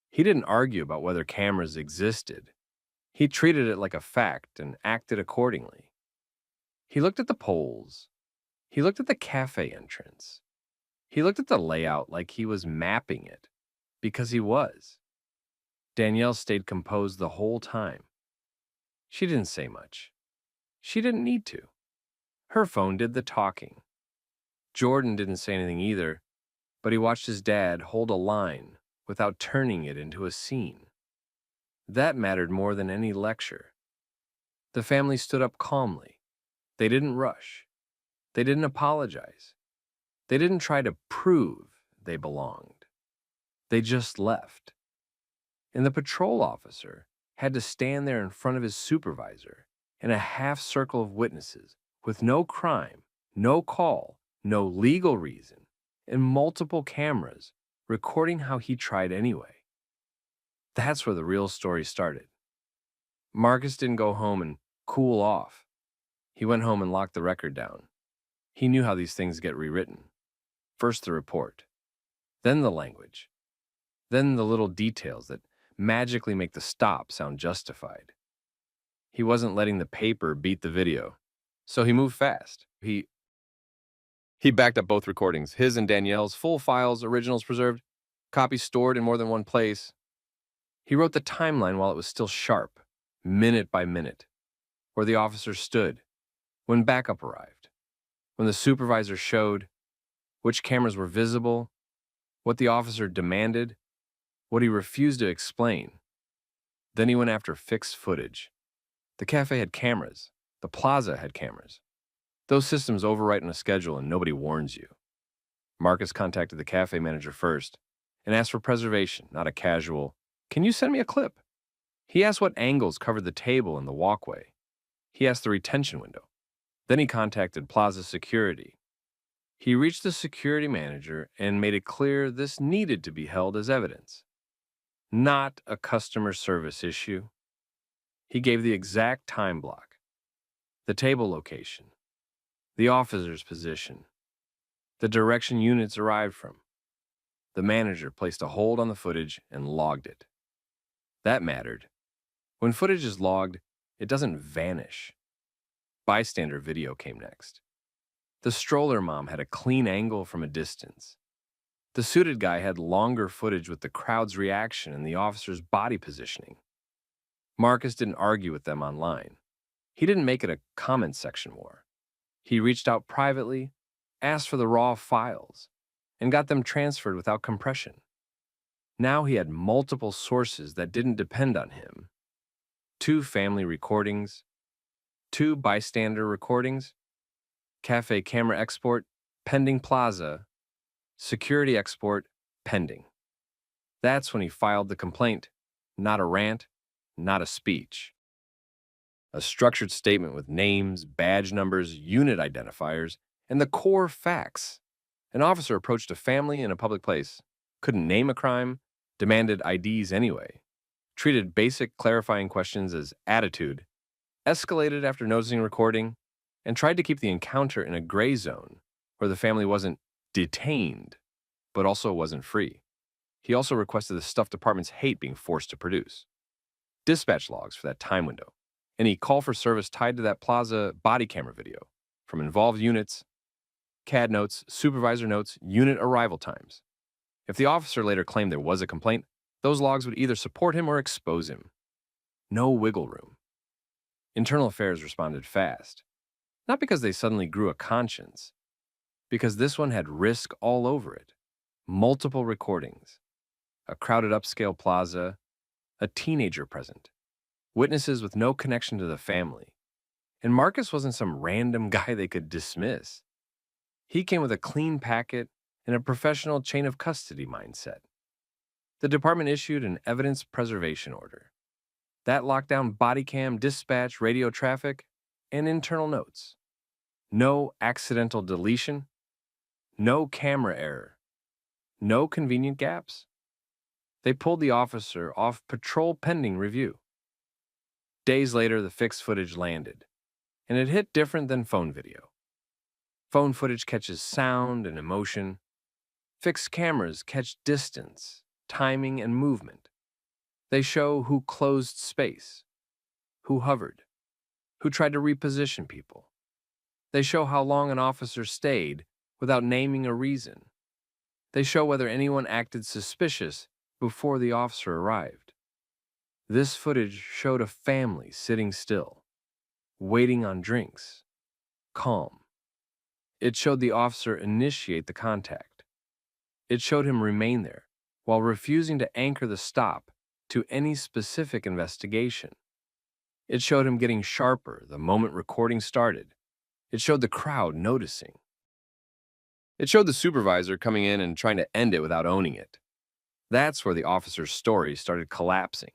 He didn't argue about whether cameras existed. He treated it like a fact and acted accordingly. He looked at the poles. He looked at the cafe entrance. He looked at the layout like he was mapping it, because he was. Danielle stayed composed the whole time. She didn't say much. She didn't need to. Her phone did the talking. Jordan didn't say anything either, but he watched his dad hold a line without turning it into a scene. That mattered more than any lecture. The family stood up calmly. They didn't rush. They didn't apologize. They didn't try to prove they belonged. They just left. And the patrol officer had to stand there in front of his supervisor in a half circle of witnesses with no crime, no call, no legal reason, and multiple cameras recording how he tried anyway. That's where the real story started. Marcus didn't go home and cool off. He went home and locked the record down. He knew how these things get rewritten. First the report, then the language, then the little details that magically make the stop sound justified. He wasn't letting the paper beat the video, so he moved fast. He backed up both recordings, his and Danielle's, full files, originals preserved, copies stored in more than one place. He wrote the timeline while it was still sharp, minute by minute, where the officer stood, when backup arrived, when the supervisor showed, which cameras were visible, what the officer demanded, what he refused to explain. Then he went after fixed footage. The cafe had cameras. The plaza had cameras. Those systems overwrite on a schedule and nobody warns you. Marcus contacted the cafe manager first and asked for preservation, not a casual, "Can you send me a clip?" He asked what angles covered the table and the walkway. He asked the retention window. Then he contacted plaza security. He reached the security manager and made it clear this needed to be held as evidence, not a customer service issue. He gave the exact time block, the table location, the officer's position, the direction units arrived from. The manager placed a hold on the footage and logged it. That mattered. When footage is logged, it doesn't vanish. Bystander video came next. The stroller mom had a clean angle from a distance. The suited guy had longer footage with the crowd's reaction and the officer's body positioning. Marcus didn't argue with them online. He didn't make it a comment section war. He reached out privately, asked for the raw files, and got them transferred without compression. Now he had multiple sources that didn't depend on him. 2 family recordings, 2 bystander recordings, cafe camera export, pending plaza, security export, pending. That's when he filed the complaint, not a rant, not a speech. A structured statement with names, badge numbers, unit identifiers, and the core facts. An officer approached a family in a public place, couldn't name a crime, demanded IDs anyway, treated basic clarifying questions as attitude, escalated after noticing recording, and tried to keep the encounter in a gray zone where the family wasn't detained, but also wasn't free. He also requested the stuff departments hate being forced to produce. Dispatch logs for that time window, any call for service tied to that plaza body camera video, from involved units, CAD notes, supervisor notes, unit arrival times. If the officer later claimed there was a complaint, those logs would either support him or expose him. No wiggle room. Internal Affairs responded fast. Not because they suddenly grew a conscience, because this one had risk all over it. Multiple recordings, a crowded upscale plaza, a teenager present, witnesses with no connection to the family. And Marcus wasn't some random guy they could dismiss. He came with a clean packet and a professional chain of custody mindset. The department issued an evidence preservation order. That locked down Bodycam, dispatch, radio traffic, and internal notes. No accidental deletion, no camera error, no convenient gaps. They pulled the officer off patrol pending review. Days later, the fixed footage landed, and it hit different than phone video. Phone footage catches sound and emotion. Fixed cameras catch distance, timing, and movement. They show who closed space, who hovered, who tried to reposition people. They show how long an officer stayed without naming a reason. They show whether anyone acted suspicious before the officer arrived. This footage showed a family sitting still, waiting on drinks, calm. It showed the officer initiate the contact. It showed him remain there while refusing to anchor the stop to any specific investigation. It showed him getting sharper the moment recording started. It showed the crowd noticing. It showed the supervisor coming in and trying to end it without owning it. That's where the officer's story started collapsing,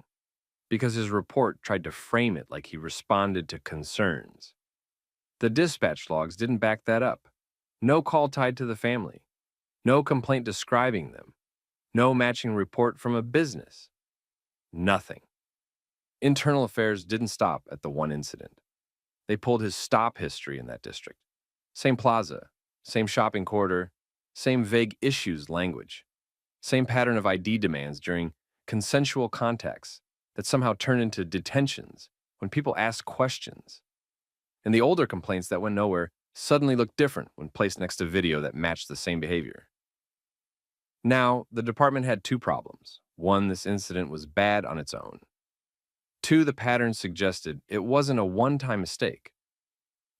because his report tried to frame it like he responded to concerns. The dispatch logs didn't back that up. No call tied to the family. No complaint describing them. No matching report from a business. Nothing. Internal Affairs didn't stop at the one incident. They pulled his stop history in that district. Same plaza, same shopping corridor, same vague issues language, same pattern of ID demands during consensual contacts that somehow turned into detentions when people asked questions. And the older complaints that went nowhere suddenly looked different when placed next to video that matched the same behavior. Now, the department had 2 problems. 1, this incident was bad on its own. 2, the pattern suggested it wasn't a one-time mistake.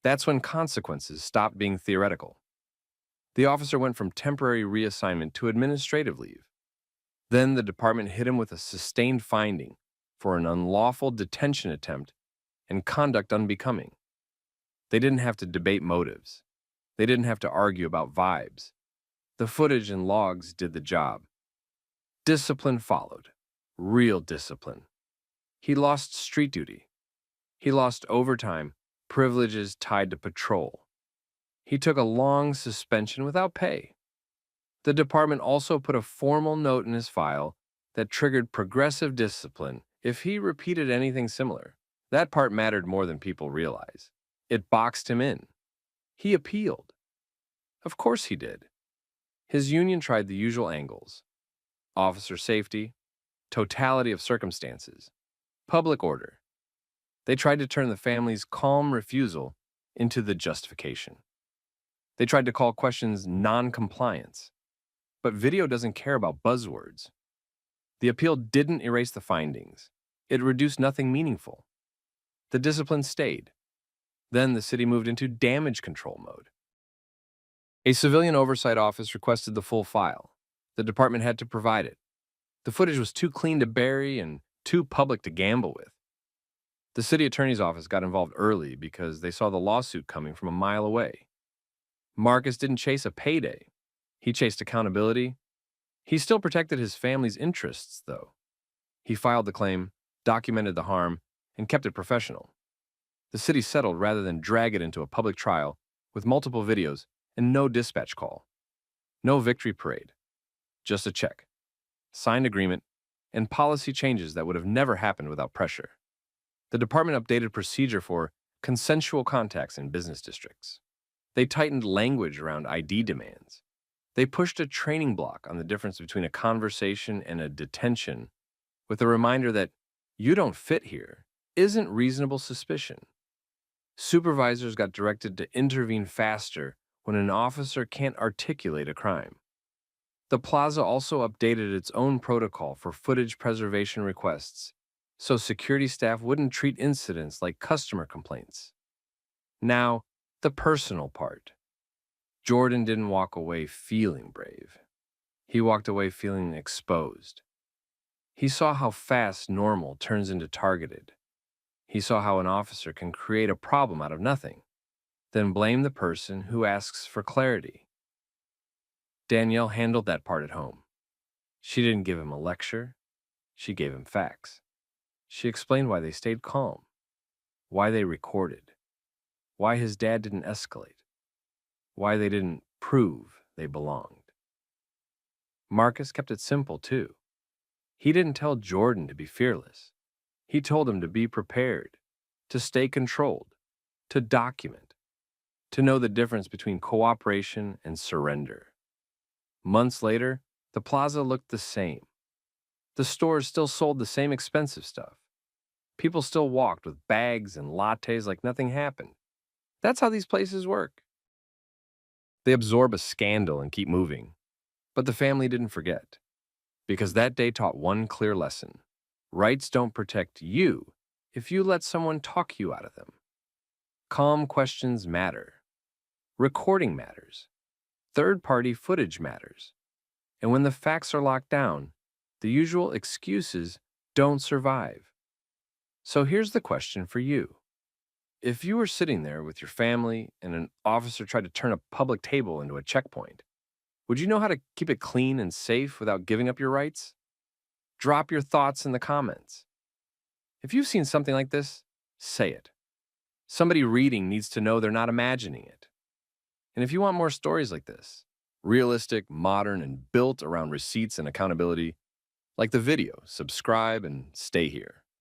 That's when consequences stopped being theoretical. The officer went from temporary reassignment to administrative leave. Then the department hit him with a sustained finding for an unlawful detention attempt and conduct unbecoming. They didn't have to debate motives. They didn't have to argue about vibes. The footage and logs did the job. Discipline followed. Real discipline. He lost street duty. He lost overtime, privileges tied to patrol. He took a long suspension without pay. The department also put a formal note in his file that triggered progressive discipline if he repeated anything similar. That part mattered more than people realize. It boxed him in. He appealed. Of course he did. His union tried the usual angles: officer safety, totality of circumstances, public order. They tried to turn the family's calm refusal into the justification. They tried to call questions non-compliance. But video doesn't care about buzzwords. The appeal didn't erase the findings. It reduced nothing meaningful. The discipline stayed. Then the city moved into damage control mode. A civilian oversight office requested the full file. The department had to provide it. The footage was too clean to bury and too public to gamble with. The city attorney's office got involved early because they saw the lawsuit coming from a mile away. Marcus didn't chase a payday. He chased accountability. He still protected his family's interests, though. He filed the claim, documented the harm, and kept it professional. The city settled rather than drag it into a public trial with multiple videos and no dispatch call. No victory parade. Just a check, signed agreement, and policy changes that would have never happened without pressure. The department updated procedure for consensual contacts in business districts. They tightened language around ID demands. They pushed a training block on the difference between a conversation and a detention with a reminder that you don't fit here isn't reasonable suspicion. Supervisors got directed to intervene faster when an officer can't articulate a crime. The plaza also updated its own protocol for footage preservation requests, so security staff wouldn't treat incidents like customer complaints. Now, the personal part. Jordan didn't walk away feeling brave. He walked away feeling exposed. He saw how fast normal turns into targeted. He saw how an officer can create a problem out of nothing, then blame the person who asks for clarity. Danielle handled that part at home. She didn't give him a lecture. She gave him facts. She explained why they stayed calm, why they recorded, why his dad didn't escalate, why they didn't prove they belonged. Marcus kept it simple, too. He didn't tell Jordan to be fearless. He told him to be prepared, to stay controlled, to document, to know the difference between cooperation and surrender. Months later, the plaza looked the same. The stores still sold the same expensive stuff. People still walked with bags and lattes like nothing happened. That's how these places work. They absorb a scandal and keep moving. But the family didn't forget, because that day taught one clear lesson. Rights don't protect you if you let someone talk you out of them. Calm questions matter. Recording matters. Third-party footage matters. And when the facts are locked down, the usual excuses don't survive. So here's the question for you. If you were sitting there with your family and an officer tried to turn a public table into a checkpoint, would you know how to keep it clean and safe without giving up your rights? Drop your thoughts in the comments. If you've seen something like this, say it. Somebody reading needs to know they're not imagining it. And if you want more stories like this, realistic, modern, and built around receipts and accountability, like the video, subscribe and stay here.